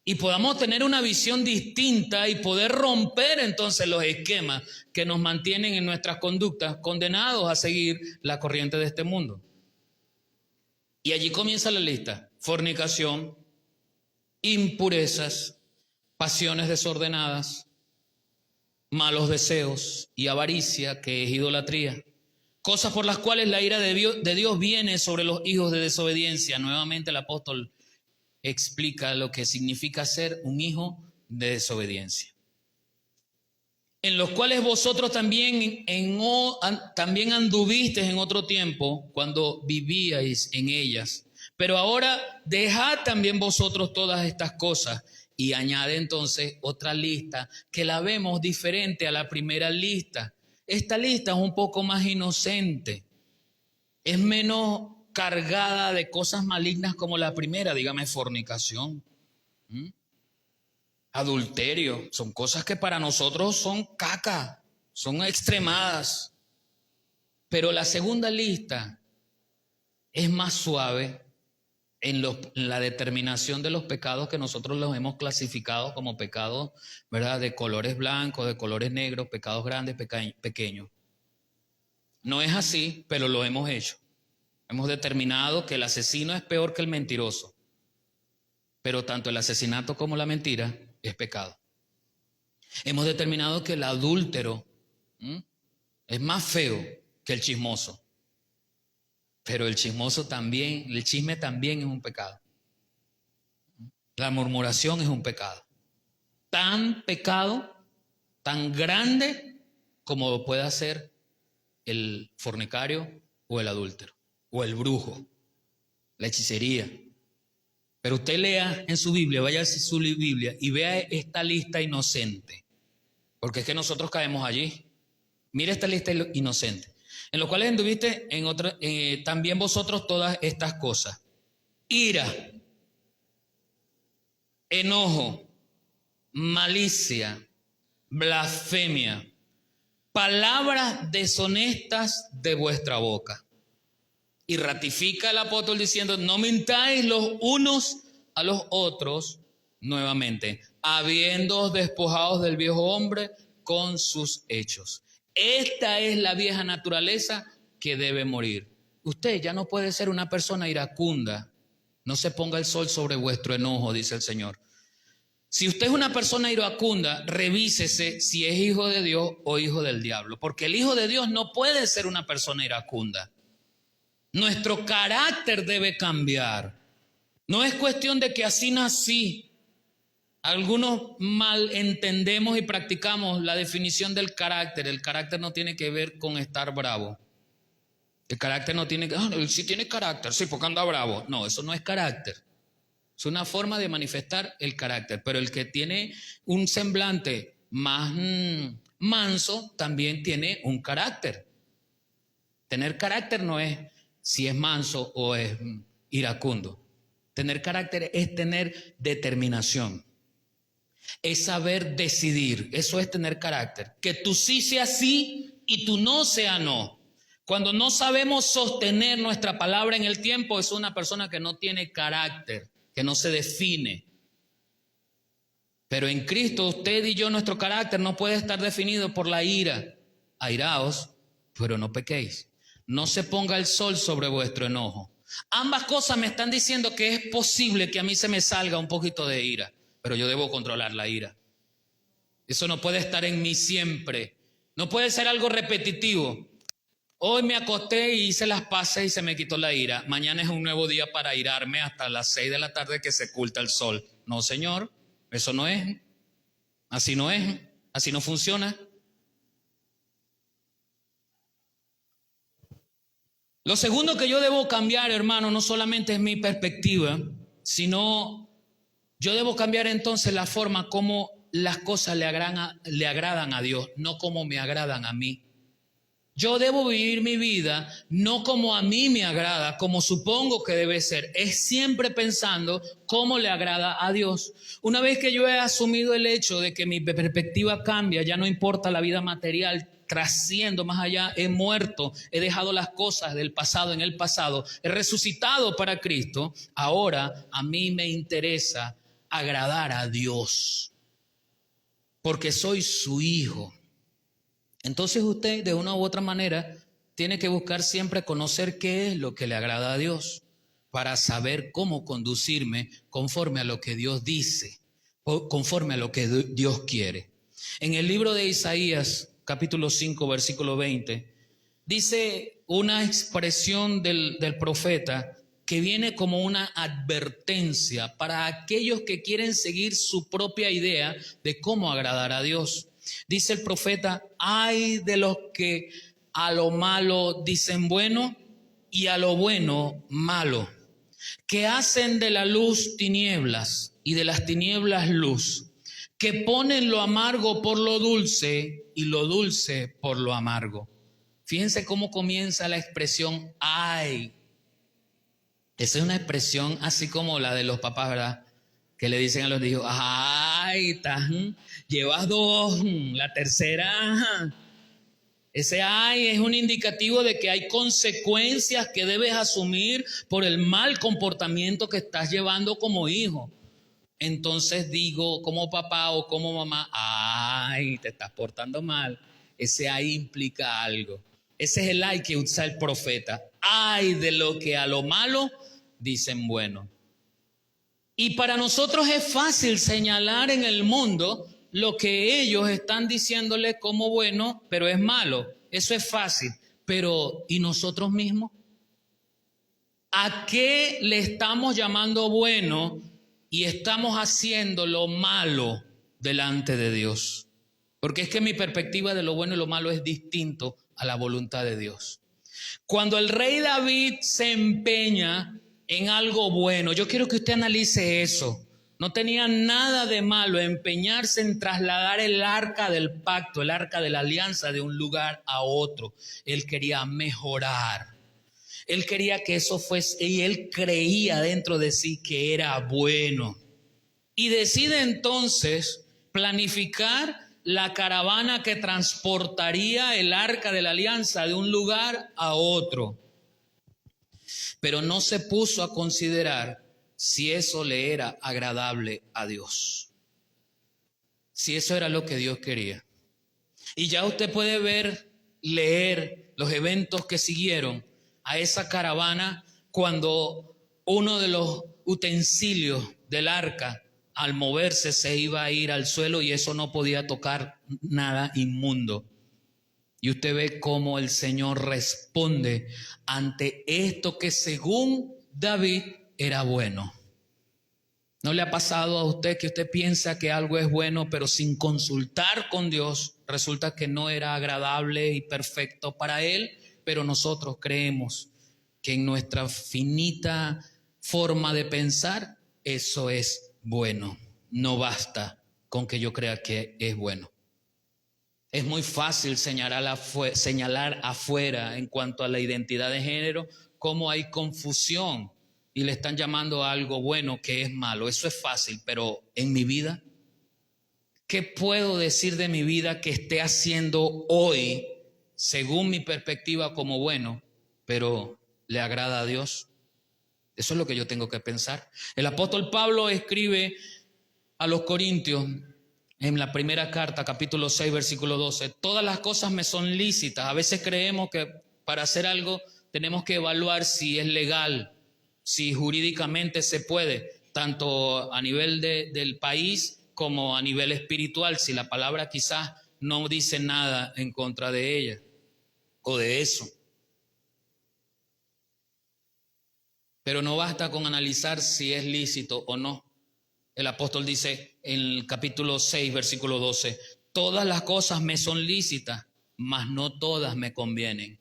y podamos tener una visión distinta y poder romper entonces los esquemas que nos mantienen en nuestras conductas condenados a seguir la corriente de este mundo. Y allí comienza la lista: fornicación, impurezas, pasiones desordenadas, malos deseos y avaricia, que es idolatría. Cosas por las cuales la ira de Dios viene sobre los hijos de desobediencia. Nuevamente el apóstol explica lo que significa ser un hijo de desobediencia. En los cuales vosotros también anduvisteis en otro tiempo cuando vivíais en ellas. Pero ahora dejad también vosotros todas estas cosas. Y añade entonces otra lista que la vemos diferente a la primera lista. Esta lista es un poco más inocente, es menos cargada de cosas malignas como la primera, dígame, fornicación, adulterio, son cosas que para nosotros son caca, son extremadas. Pero la segunda lista es más suave en la determinación de los pecados que nosotros los hemos clasificado como pecados, ¿verdad?, de colores blancos, de colores negros, pecados grandes, pequeños. No es así, pero lo hemos hecho. Hemos determinado que el asesino es peor que el mentiroso, pero tanto el asesinato como la mentira es pecado. Hemos determinado que el adúltero es más feo que el chismoso. Pero el chisme también es un pecado. La murmuración es un pecado. Tan pecado, tan grande como puede ser el fornicario o el adúltero, o el brujo, la hechicería. Pero usted lea en su Biblia, vaya a su Biblia y vea esta lista inocente. Porque es que nosotros caemos allí. Mire esta lista inocente. En los cuales anduviste también vosotros todas estas cosas: ira, enojo, malicia, blasfemia, palabras deshonestas de vuestra boca. Y ratifica el apóstol diciendo: no mintáis los unos a los otros nuevamente, habiéndoos despojados del viejo hombre con sus hechos. Esta es la vieja naturaleza que debe morir. Usted ya no puede ser una persona iracunda, No se ponga el sol sobre vuestro enojo, dice el Señor. Si usted es una persona iracunda, revísese si es hijo de Dios o hijo del diablo, porque el hijo de Dios no puede ser una persona iracunda. Nuestro carácter debe cambiar. No es cuestión de que así nací. Algunos mal entendemos y practicamos la definición del carácter. El carácter no tiene que ver con estar bravo. El carácter no tiene que, él sí tiene carácter, sí, porque anda bravo. No, eso no es carácter. Es una forma de manifestar el carácter. Pero el que tiene un semblante más manso también tiene un carácter. Tener carácter no es si es manso o es iracundo. Tener carácter es tener determinación. Es saber decidir. Eso es tener carácter. Que tu sí sea sí y tu no sea no. Cuando no sabemos sostener nuestra palabra en el tiempo, es una persona que no tiene carácter, que no se define. Pero en Cristo, usted y yo, nuestro carácter no puede estar definido por la ira. Airaos, pero no pequéis. No se ponga el sol sobre vuestro enojo. Ambas cosas me están diciendo que es posible que a mí se me salga un poquito de ira, pero yo debo controlar la ira. Eso no puede estar en mí siempre. No puede ser algo repetitivo. Hoy me acosté y hice las paces y se me quitó la ira. Mañana es un nuevo día para irarme hasta las 6 de la tarde que se oculta el sol. No, señor, eso no es. Así no es. Así no funciona. Lo segundo que yo debo cambiar, hermano, no solamente es mi perspectiva, sino yo debo cambiar entonces la forma como las cosas le agradan a Dios, no como me agradan a mí. Yo debo vivir mi vida no como a mí me agrada, como supongo que debe ser. Es siempre pensando cómo le agrada a Dios. Una vez que yo he asumido el hecho de que mi perspectiva cambia, ya no importa la vida material, trasciendo más allá, he muerto, he dejado las cosas del pasado en el pasado, he resucitado para Cristo, ahora a mí me interesa agradar a Dios, porque soy su hijo. Entonces usted, de una u otra manera, tiene que buscar siempre conocer qué es lo que le agrada a Dios para saber cómo conducirme conforme a lo que Dios dice, o conforme a lo que Dios quiere. En el libro de Isaías, capítulo 5, versículo 20, dice una expresión del profeta que viene como una advertencia para aquellos que quieren seguir su propia idea de cómo agradar a Dios. Dice el profeta, ay de los que a lo malo dicen bueno y a lo bueno malo, que hacen de la luz tinieblas y de las tinieblas luz, que ponen lo amargo por lo dulce y lo dulce por lo amargo. Fíjense cómo comienza la expresión ay. Esa es una expresión así como la de los papás, ¿verdad? Que le dicen a los hijos, ay, llevas dos, la tercera. Ese ay es un indicativo de que hay consecuencias que debes asumir por el mal comportamiento que estás llevando como hijo. Entonces digo, como papá o como mamá, ay, te estás portando mal. Ese ay implica algo. Ese es el ay que usa el profeta. Ay de lo que a lo malo dicen bueno. Y para nosotros es fácil señalar en el mundo lo que ellos están diciéndole como bueno, pero es malo. Eso es fácil. Pero, ¿y nosotros mismos? ¿A qué le estamos llamando bueno y estamos haciendo lo malo delante de Dios? Porque es que mi perspectiva de lo bueno y lo malo es distinto a la voluntad de Dios. Cuando el rey David se empeña en algo bueno, yo quiero que usted analice eso. No tenía nada de malo empeñarse en trasladar el arca del pacto, el arca de la alianza de un lugar a otro. Él quería mejorar. Él quería que eso fuese, y él creía dentro de sí que era bueno. Y decide entonces planificar la caravana que transportaría el arca de la alianza de un lugar a otro. Pero no se puso a considerar si eso le era agradable a Dios, si eso era lo que Dios quería. Y ya usted puede leer los eventos que siguieron a esa caravana cuando uno de los utensilio del arca, al moverse se iba a ir al suelo y eso no podía tocar nada inmundo. Y usted ve cómo el Señor responde ante esto que según David era bueno. ¿No le ha pasado a usted que usted piensa que algo es bueno, pero sin consultar con Dios, resulta que no era agradable y perfecto para Él? Pero nosotros creemos que en nuestra finita forma de pensar, eso es bueno. No basta con que yo crea que es bueno. Es muy fácil señalar afuera en cuanto a la identidad de género, cómo hay confusión y le están llamando a algo bueno que es malo. Eso es fácil, pero en mi vida, ¿qué puedo decir de mi vida que esté haciendo hoy, según mi perspectiva, como bueno, pero le agrada a Dios? Eso es lo que yo tengo que pensar. El apóstol Pablo escribe a los Corintios en la primera carta, capítulo 6, versículo 12, todas las cosas me son lícitas. A veces creemos que para hacer algo tenemos que evaluar si es legal, si jurídicamente se puede, tanto a nivel del país como a nivel espiritual, si la palabra quizás no dice nada en contra de ella o de eso. Pero no basta con analizar si es lícito o no. El apóstol dice en el capítulo 6, versículo 12, todas las cosas me son lícitas, mas no todas me convienen.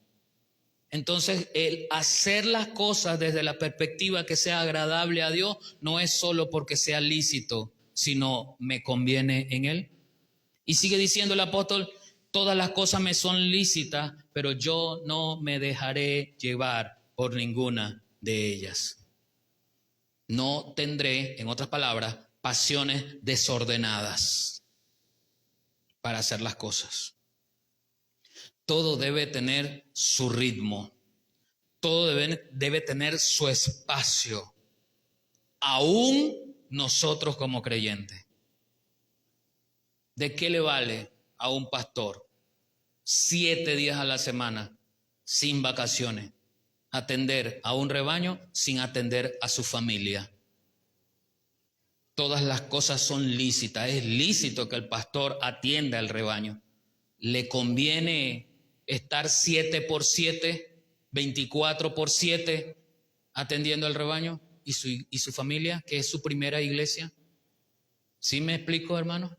Entonces, el hacer las cosas desde la perspectiva que sea agradable a Dios no es solo porque sea lícito, sino me conviene en Él. Y sigue diciendo el apóstol, todas las cosas me son lícitas, pero yo no me dejaré llevar por ninguna de ellas. No tendré, en otras palabras, pasiones desordenadas para hacer las cosas. Todo debe tener su ritmo, todo debe tener su espacio, aún nosotros como creyentes. ¿De qué le vale a un pastor 7 días a la semana sin vacaciones atender a un rebaño sin atender a su familia? Todas las cosas son lícitas. Es lícito que el pastor atienda al rebaño. ¿Le conviene estar 7x7, 24x7 atendiendo al rebaño y su familia, que es su primera iglesia? ¿Sí me explico, hermano?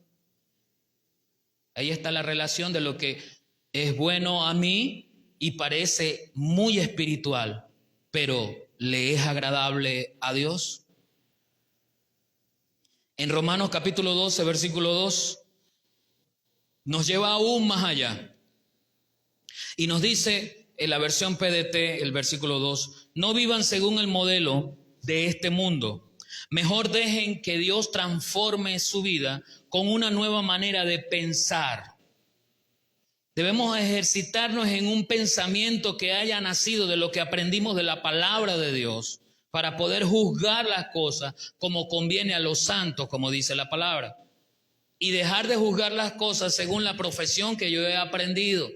Ahí está la relación de lo que es bueno a mí y parece muy espiritual, pero ¿le es agradable a Dios? En Romanos capítulo 12, versículo 2, nos lleva aún más allá. Y nos dice en la versión PDT, el versículo 2, no vivan según el modelo de este mundo. Mejor dejen que Dios transforme su vida con una nueva manera de pensar. Debemos ejercitarnos en un pensamiento que haya nacido de lo que aprendimos de la palabra de Dios para poder juzgar las cosas como conviene a los santos, como dice la palabra. Y dejar de juzgar las cosas según la profesión que yo he aprendido.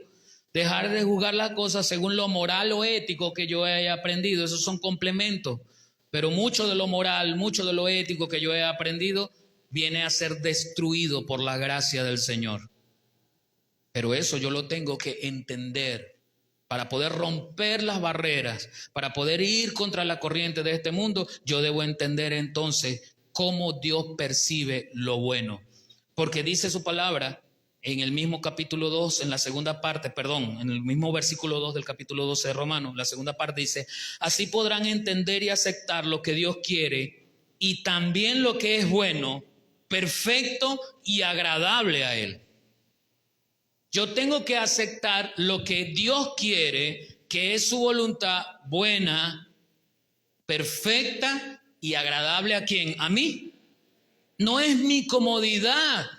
Dejar de juzgar las cosas según lo moral o ético que yo haya aprendido. Esos son complementos. Pero mucho de lo moral, mucho de lo ético que yo he aprendido viene a ser destruido por la gracia del Señor. Pero eso yo lo tengo que entender para poder romper las barreras, para poder ir contra la corriente de este mundo. Yo debo entender entonces cómo Dios percibe lo bueno. Porque dice su palabra en el mismo capítulo 2, en la segunda parte, en el mismo versículo 2 del capítulo 12 de Romanos, la segunda parte dice, así podrán entender y aceptar lo que Dios quiere y también lo que es bueno, perfecto y agradable a Él. Yo tengo que aceptar lo que Dios quiere, que es su voluntad buena, perfecta y agradable ¿a quién? A mí. No es mi comodidad.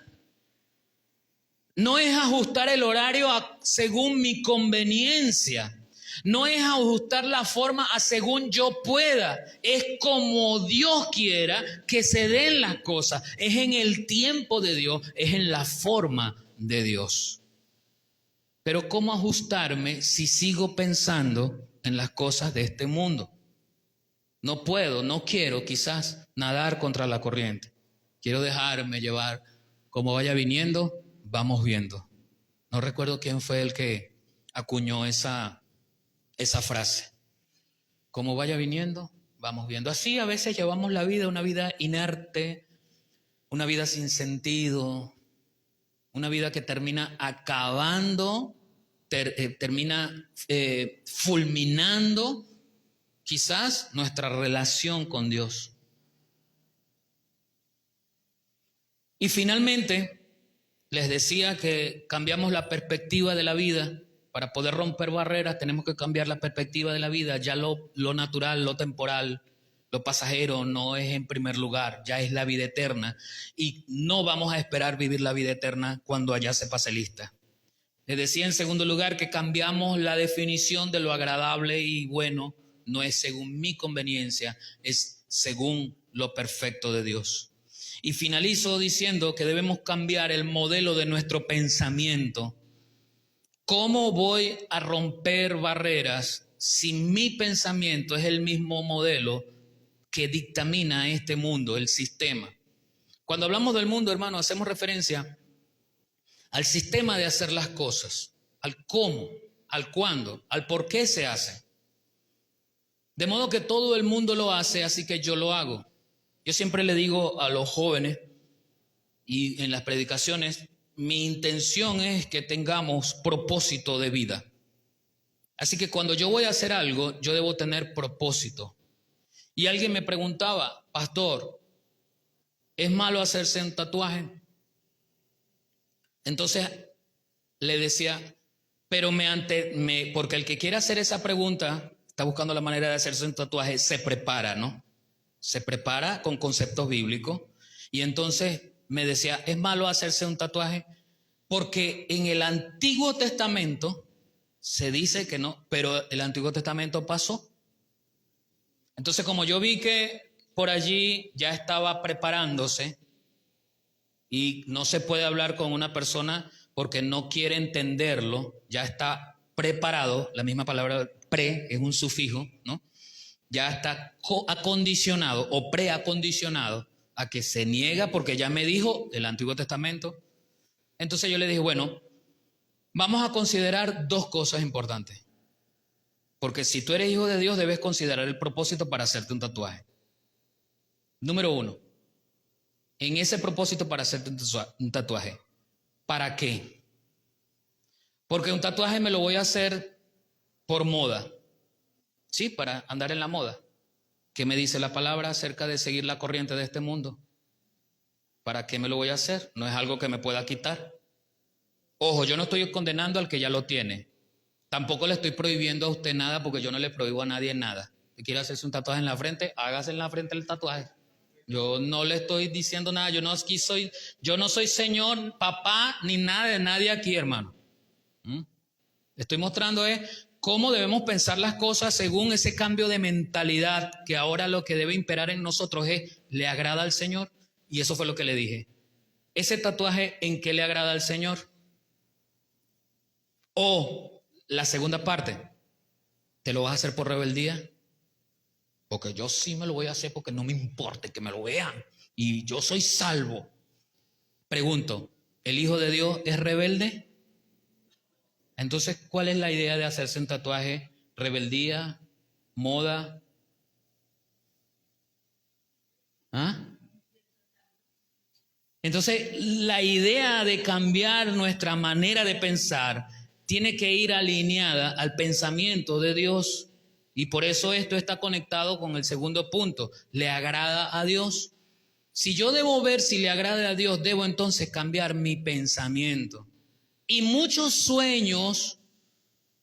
No es ajustar el horario según mi conveniencia. No es ajustar la forma a según yo pueda. Es como Dios quiera que se den las cosas. Es en el tiempo de Dios, es en la forma de Dios. Pero ¿cómo ajustarme si sigo pensando en las cosas de este mundo? No puedo, no quiero quizás nadar contra la corriente. Quiero dejarme llevar. Como vaya viniendo, vamos viendo. No recuerdo quién fue el que acuñó esa frase. Como vaya viniendo, vamos viendo. Así a veces llevamos la vida, una vida inerte, una vida sin sentido, una vida que termina acabando, termina fulminando quizás nuestra relación con Dios. Y finalmente, les decía que cambiamos la perspectiva de la vida. Para poder romper barreras tenemos que cambiar la perspectiva de la vida. Ya lo natural, lo temporal, lo pasajero no es en primer lugar, ya es la vida eterna. Y no vamos a esperar vivir la vida eterna cuando allá se pase lista. Les decía en segundo lugar que cambiamos la definición de lo agradable y bueno. No es según mi conveniencia, es según lo perfecto de Dios. Y finalizo diciendo que debemos cambiar el modelo de nuestro pensamiento. ¿Cómo voy a romper barreras si mi pensamiento es el mismo modelo que dictamina este mundo, el sistema? Cuando hablamos del mundo, hermano, hacemos referencia al sistema de hacer las cosas, al cómo, al cuándo, al por qué se hacen. De modo que todo el mundo lo hace, así que yo lo hago. Yo siempre le digo a los jóvenes y en las predicaciones, mi intención es que tengamos propósito de vida. Así que cuando yo voy a hacer algo, yo debo tener propósito. Y alguien me preguntaba, pastor, ¿es malo hacerse un tatuaje? Entonces le decía, pero porque el que quiere hacer esa pregunta está buscando la manera de hacerse un tatuaje, se prepara, ¿no? Se prepara con conceptos bíblicos. Y entonces me decía, ¿es malo hacerse un tatuaje? Porque en el Antiguo Testamento se dice que no, pero el Antiguo Testamento pasó. Entonces, como yo vi que por allí ya estaba preparándose y no se puede hablar con una persona porque no quiere entenderlo, ya está preparado, la misma palabra pre es un sufijo, ¿no? Ya está acondicionado o preacondicionado a que se niega porque ya me dijo el Antiguo Testamento. Entonces yo le dije, bueno, vamos a considerar dos cosas importantes. Porque si tú eres hijo de Dios, debes considerar el propósito para hacerte un tatuaje. Número uno, en ese propósito para hacerte un tatuaje, ¿para qué? Porque un tatuaje me lo voy a hacer por moda. Sí, para andar en la moda. ¿Qué me dice la palabra acerca de seguir la corriente de este mundo? ¿Para qué me lo voy a hacer? No es algo que me pueda quitar. Ojo, yo no estoy condenando al que ya lo tiene. Tampoco le estoy prohibiendo a usted nada porque yo no le prohíbo a nadie nada. Si quiere hacerse un tatuaje en la frente, hágase en la frente el tatuaje. Yo no le estoy diciendo nada. Yo no soy señor, papá, ni nada de nadie aquí, hermano. Estoy mostrando cómo debemos pensar las cosas según ese cambio de mentalidad que ahora lo que debe imperar en nosotros es, ¿le agrada al Señor? Y eso fue lo que le dije. ¿Ese tatuaje en qué le agrada al Señor? O la segunda parte, ¿te lo vas a hacer por rebeldía? Porque yo sí me lo voy a hacer porque no me importa que me lo vean y yo soy salvo. Pregunto, ¿el Hijo de Dios es rebelde? Entonces, ¿cuál es la idea de hacerse un tatuaje? ¿Rebeldía? ¿Moda? ¿Ah? Entonces, la idea de cambiar nuestra manera de pensar tiene que ir alineada al pensamiento de Dios. Y por eso esto está conectado con el segundo punto. ¿Le agrada a Dios? Si yo debo ver si le agrada a Dios, debo entonces cambiar mi pensamiento. Y muchos sueños,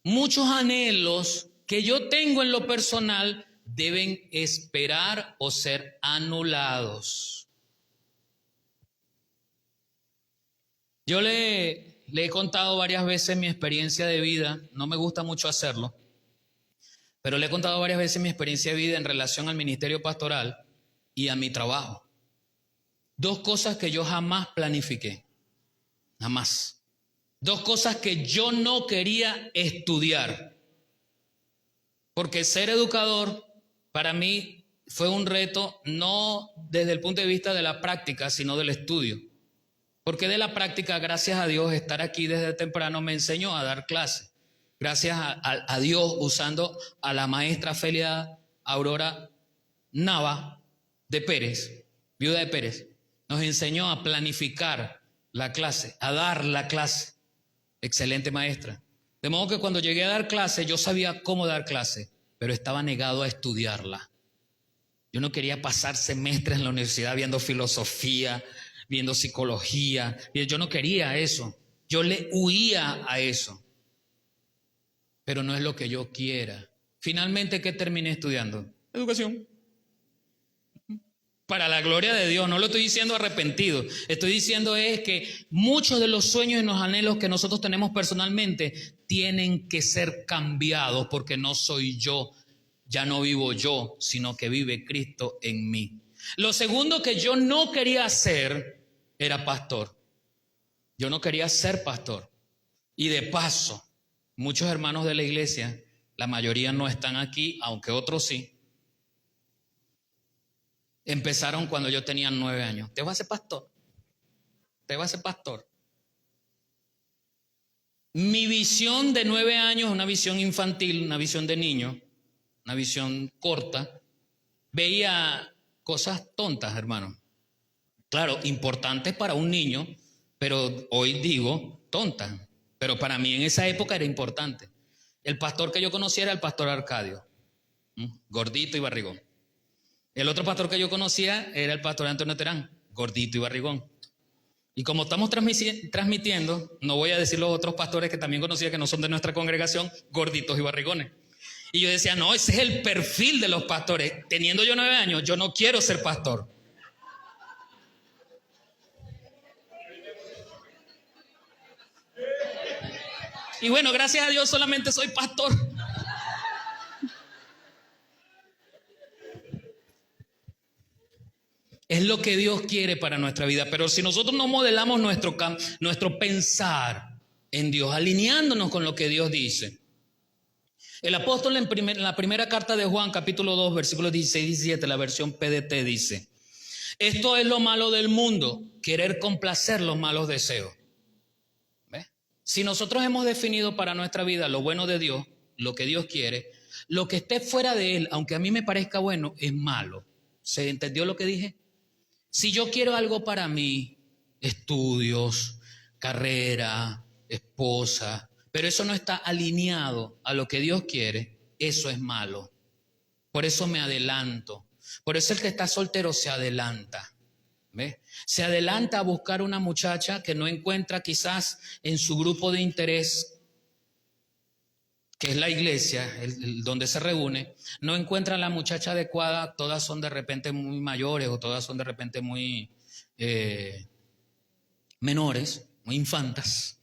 muchos anhelos que yo tengo en lo personal deben esperar o ser anulados. Yo le he contado varias veces mi experiencia de vida, no me gusta mucho hacerlo, pero le he contado varias veces mi experiencia de vida en relación al ministerio pastoral y a mi trabajo. Dos cosas que yo jamás planifiqué, jamás. Dos cosas que yo no quería estudiar, porque ser educador para mí fue un reto no desde el punto de vista de la práctica, sino del estudio. Porque de la práctica, gracias a Dios, estar aquí desde temprano me enseñó a dar clases. Gracias a Dios, usando a la maestra Felia Aurora Nava de Pérez, viuda de Pérez, nos enseñó a planificar la clase, a dar la clase. Excelente maestra. De modo que cuando llegué a dar clase, yo sabía cómo dar clase, pero estaba negado a estudiarla. Yo no quería pasar semestres en la universidad viendo filosofía, viendo psicología. Yo no quería eso. Yo le huía a eso. Pero no es lo que yo quiera. Finalmente, ¿qué terminé estudiando? Educación. Para la gloria de Dios, no lo estoy diciendo arrepentido. Estoy diciendo es que muchos de los sueños y los anhelos que nosotros tenemos personalmente tienen que ser cambiados porque no soy yo, ya no vivo yo, sino que vive Cristo en mí. Lo segundo que yo no quería hacer era pastor. Yo no quería ser pastor. Y de paso, muchos hermanos de la iglesia, la mayoría no están aquí, aunque otros sí, empezaron cuando yo tenía 9 años. ¿Te vas a ser pastor? ¿Te vas a ser pastor? Mi visión de 9 años es una visión infantil, una visión de niño, una visión corta. Veía cosas tontas, hermano. Claro, importantes para un niño, pero hoy digo tontas. Pero para mí en esa época era importante. El pastor que yo conocía era el pastor Arcadio, gordito y barrigón. El otro pastor que yo conocía era el pastor Antonio Terán, gordito y barrigón. Y como estamos transmitiendo, no voy a decir los otros pastores que también conocía que no son de nuestra congregación, gorditos y barrigones. Y yo decía, no, ese es el perfil de los pastores. Teniendo yo 9 años, yo no quiero ser pastor. Y bueno, gracias a Dios solamente soy pastor. Es lo que Dios quiere para nuestra vida. Pero si nosotros no modelamos nuestro pensar en Dios, alineándonos con lo que Dios dice. El apóstol en la primera carta de Juan, capítulo 2, versículos 16 y 17, la versión PDT dice: esto es lo malo del mundo, querer complacer los malos deseos. ¿Ves? Si nosotros hemos definido para nuestra vida lo bueno de Dios, lo que Dios quiere, lo que esté fuera de Él, aunque a mí me parezca bueno, es malo. ¿Se entendió lo que dije? Si yo quiero algo para mí, estudios, carrera, esposa, pero eso no está alineado a lo que Dios quiere, eso es malo. Por eso me adelanto. Por eso el que está soltero se adelanta. ¿Ves? Se adelanta a buscar una muchacha que no encuentra quizás en su grupo de interés, que es la iglesia, donde se reúne, no encuentra la muchacha adecuada, todas son de repente muy mayores o todas son de repente muy menores, muy infantas,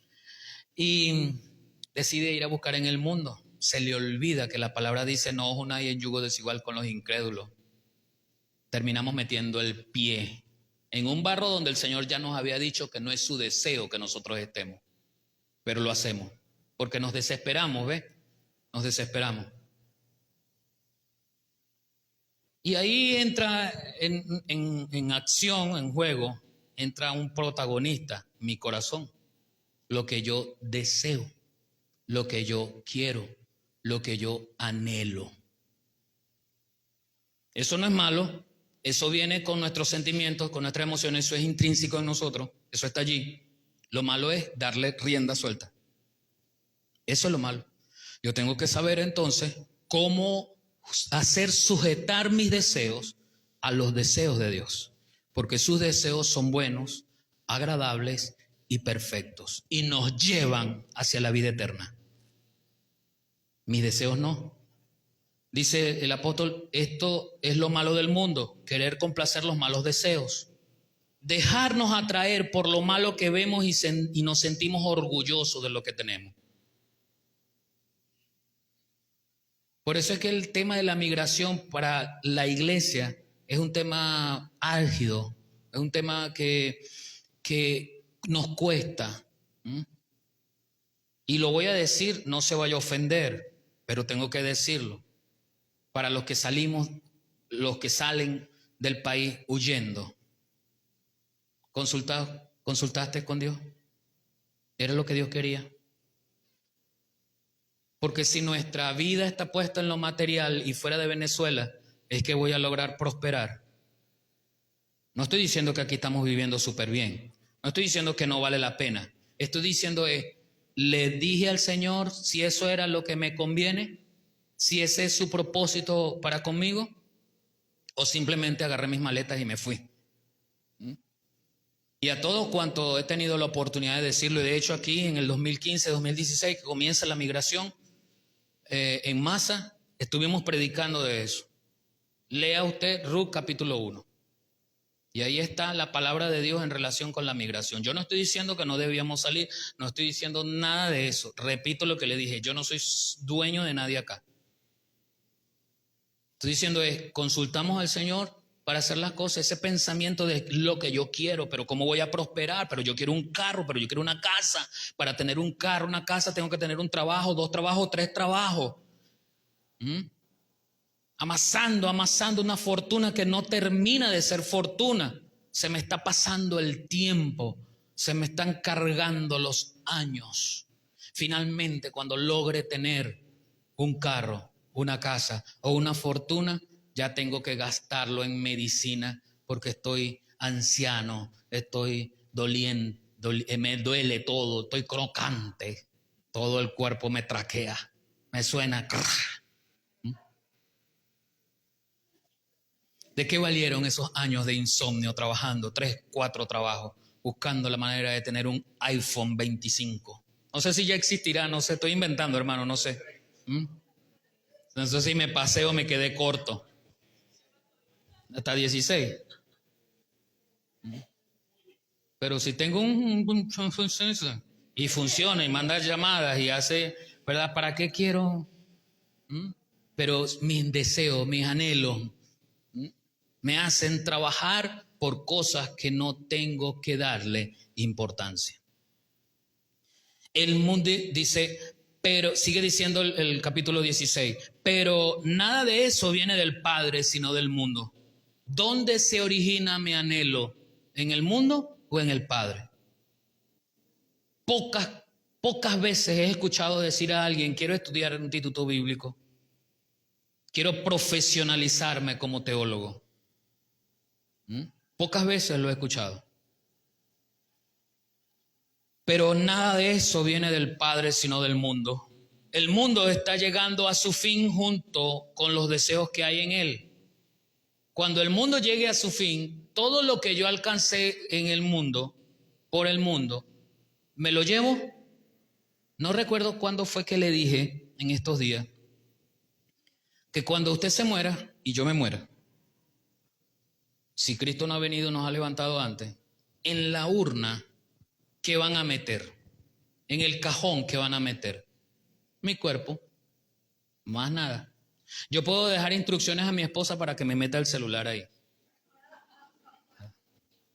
y decide ir a buscar en el mundo. Se le olvida que la palabra dice, no os unáis en yugo desigual con los incrédulos. Terminamos metiendo el pie en un barro donde el Señor ya nos había dicho que no es su deseo que nosotros estemos, pero lo hacemos, porque nos desesperamos, ¿ves? Nos desesperamos. Y ahí entra en acción, en juego, entra un protagonista, mi corazón, lo que yo deseo, lo que yo quiero, lo que yo anhelo. Eso no es malo, eso viene con nuestros sentimientos, con nuestras emociones, eso es intrínseco en nosotros, eso está allí. Lo malo es darle rienda suelta. Eso es lo malo. Yo tengo que saber entonces cómo hacer sujetar mis deseos a los deseos de Dios, porque sus deseos son buenos, agradables y perfectos y nos llevan hacia la vida eterna. Mis deseos no. Dice el apóstol, esto es lo malo del mundo, querer complacer los malos deseos, dejarnos atraer por lo malo que vemos y nos sentimos orgullosos de lo que tenemos. Por eso es que el tema de la migración para la iglesia es un tema álgido, es un tema que nos cuesta. Y lo voy a decir, no se vaya a ofender, pero tengo que decirlo. Para los que salimos los que salen del país huyendo. ¿Consultaste con Dios? ¿Era lo que Dios quería? Porque si nuestra vida está puesta en lo material y fuera de Venezuela, es que voy a lograr prosperar. No estoy diciendo que aquí estamos viviendo súper bien. No estoy diciendo que no vale la pena. Estoy diciendo le dije al Señor si eso era lo que me conviene, si ese es su propósito para conmigo, o simplemente agarré mis maletas y me fui. Y a todos cuanto he tenido la oportunidad de decirlo, y de hecho aquí en el 2015, 2016, que comienza la migración en masa, estuvimos predicando de eso. Lea usted Ruth capítulo 1. Y ahí está la palabra de Dios en relación con la migración. Yo no estoy diciendo que no debíamos salir, no estoy diciendo nada de eso. Repito lo que le dije, yo no soy dueño de nadie acá. Estoy diciendo consultamos al Señor para hacer las cosas, ese pensamiento de lo que yo quiero, pero cómo voy a prosperar, pero yo quiero un carro, pero yo quiero una casa. Para tener un carro, una casa, tengo que tener un trabajo, 2 trabajos, 3 trabajos. Amasando una fortuna que no termina de ser fortuna. Se me está pasando el tiempo, se me están cargando los años. Finalmente, cuando logre tener un carro, una casa o una fortuna, ya tengo que gastarlo en medicina porque estoy anciano, estoy doliente, me duele todo, estoy crocante, todo el cuerpo me traquea, me suena. ¿De qué valieron esos años de insomnio trabajando, 3, 4 trabajos, buscando la manera de tener un iPhone 25? No sé si ya existirá, no sé, estoy inventando, hermano, no sé. No sé si me pasé o me quedé corto. Hasta 16. Pero si tengo y funciona y manda llamadas y hace, ¿verdad? ¿Para qué quiero? Pero mis deseos, mis anhelos, me hacen trabajar por cosas que no tengo que darle importancia. El mundo dice, pero sigue diciendo el capítulo 16, pero nada de eso viene del Padre, sino del mundo. ¿Dónde se origina mi anhelo? ¿En el mundo o en el Padre? Pocas veces he escuchado decir a alguien, quiero estudiar en un instituto bíblico, quiero profesionalizarme como teólogo. Pocas veces lo he escuchado. Pero nada de eso viene del Padre, sino del mundo. El mundo está llegando a su fin junto con los deseos que hay en él. Cuando el mundo llegue a su fin, todo lo que yo alcancé en el mundo, por el mundo, me lo llevo. No recuerdo cuándo fue que le dije en estos días que cuando usted se muera y yo me muera, si Cristo no ha venido, nos ha levantado antes, en la urna, ¿qué van a meter? En el cajón, ¿qué van a meter? Mi cuerpo, más nada. Yo puedo dejar instrucciones a mi esposa para que me meta el celular ahí,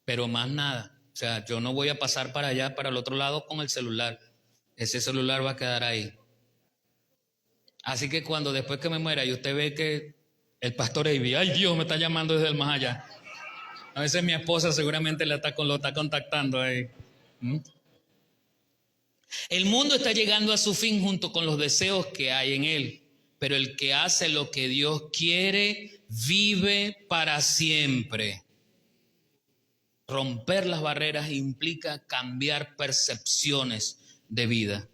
pero más nada. O sea, yo no voy a pasar para allá, para el otro lado con el celular. Ese celular va a quedar ahí. Así que cuando después que me muera y usted ve que el pastor Avi, ay Dios, me está llamando desde el más allá. A veces mi esposa seguramente lo está contactando ahí. El mundo está llegando a su fin junto con los deseos que hay en él. Pero el que hace lo que Dios quiere, vive para siempre. Romper las barreras implica cambiar percepciones de vida.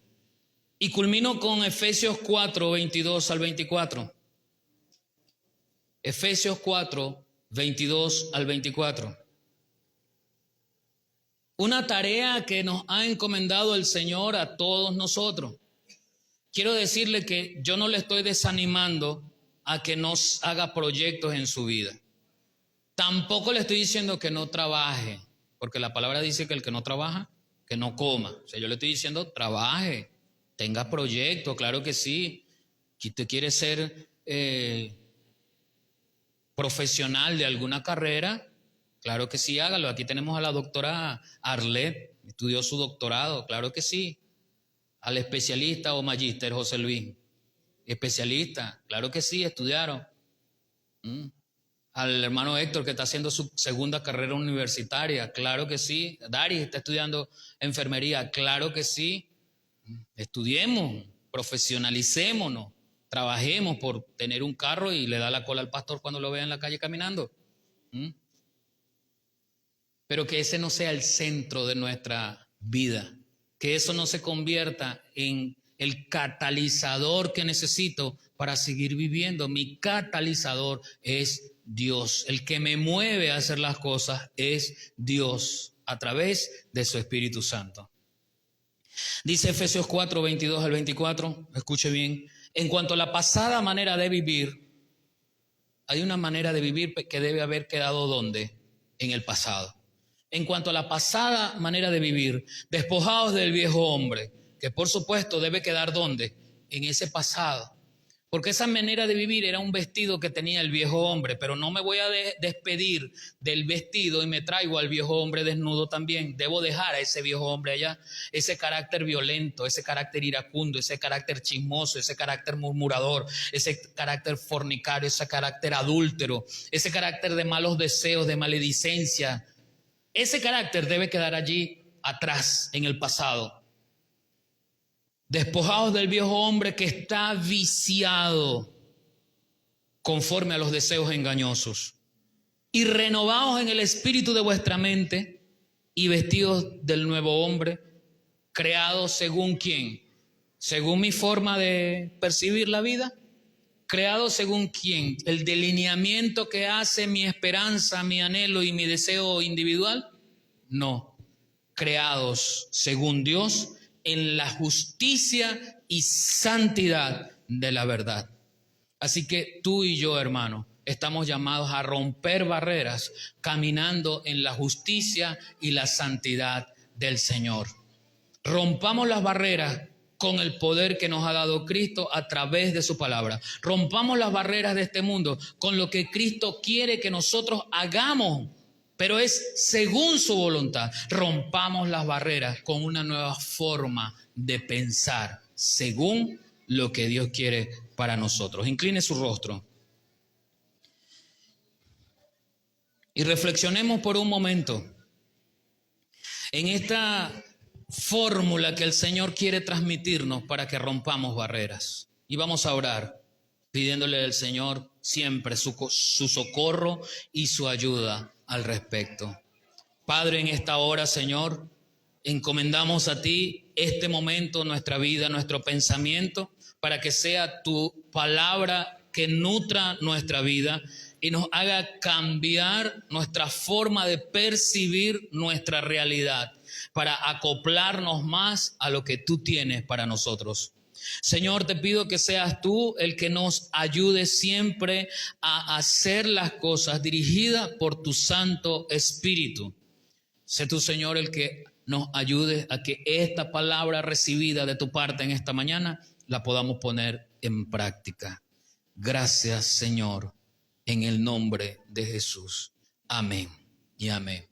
Y culmino con Efesios 4, 22 al 24. Efesios 4, 22 al 24. Una tarea que nos ha encomendado el Señor a todos nosotros. Quiero decirle que yo no le estoy desanimando a que no haga proyectos en su vida. Tampoco le estoy diciendo que no trabaje, porque la palabra dice que el que no trabaja, que no coma. O sea, yo le estoy diciendo, trabaje, tenga proyectos, claro que sí. Si usted quiere ser profesional de alguna carrera, claro que sí, hágalo. Aquí tenemos a la doctora Arlet, estudió su doctorado, claro que sí. Al especialista o magíster José Luis, especialista, claro que sí, estudiaron. Al hermano Héctor que está haciendo su segunda carrera universitaria, claro que sí. Dari está estudiando enfermería, claro que sí. Estudiemos, profesionalicémonos, trabajemos por tener un carro y le da la cola al pastor cuando lo vea en la calle caminando. Pero que ese no sea el centro de nuestra vida, que eso no se convierta en el catalizador que necesito para seguir viviendo. Mi catalizador es Dios. El que me mueve a hacer las cosas es Dios a través de su Espíritu Santo. Dice Efesios 4, 22 al 24, escuche bien, en cuanto a la pasada manera de vivir, hay una manera de vivir que debe haber quedado ¿dónde? En el pasado. En cuanto a la pasada manera de vivir, despojados del viejo hombre, que por supuesto debe quedar ¿dónde? En ese pasado. Porque esa manera de vivir era un vestido que tenía el viejo hombre, pero no me voy a despedir del vestido y me traigo al viejo hombre desnudo también. Debo dejar a ese viejo hombre allá, ese carácter violento, ese carácter iracundo, ese carácter chismoso, ese carácter murmurador, ese carácter fornicario, ese carácter adúltero, ese carácter de malos deseos, de maledicencia. Ese carácter debe quedar allí atrás, en el pasado. Despojados del viejo hombre que está viciado conforme a los deseos engañosos, y renovados en el espíritu de vuestra mente, y vestidos del nuevo hombre, creado según ¿quién? Según mi forma de percibir la vida. ¿Creado según quién? ¿El delineamiento que hace mi esperanza, mi anhelo y mi deseo individual? No. Creados según Dios, en la justicia y santidad de la verdad. Así que tú y yo, hermano, estamos llamados a romper barreras caminando en la justicia y la santidad del Señor. Rompamos las barreras con el poder que nos ha dado Cristo a través de su palabra. Rompamos las barreras de este mundo con lo que Cristo quiere que nosotros hagamos, pero es según su voluntad. Rompamos las barreras con una nueva forma de pensar, según lo que Dios quiere para nosotros. Incline su rostro y reflexionemos por un momento en esta fórmula que el Señor quiere transmitirnos para que rompamos barreras. Y vamos a orar pidiéndole al Señor siempre su socorro y su ayuda al respecto. Padre, en esta hora, Señor, encomendamos a ti este momento, nuestra vida, nuestro pensamiento, para que sea tu palabra que nutra nuestra vida y nos haga cambiar nuestra forma de percibir nuestra realidad, para acoplarnos más a lo que tú tienes para nosotros. Señor, te pido que seas tú el que nos ayude siempre a hacer las cosas dirigidas por tu Santo Espíritu. Sé tú, Señor, el que nos ayude a que esta palabra recibida de tu parte en esta mañana la podamos poner en práctica. Gracias, Señor, en el nombre de Jesús. Amén y amén.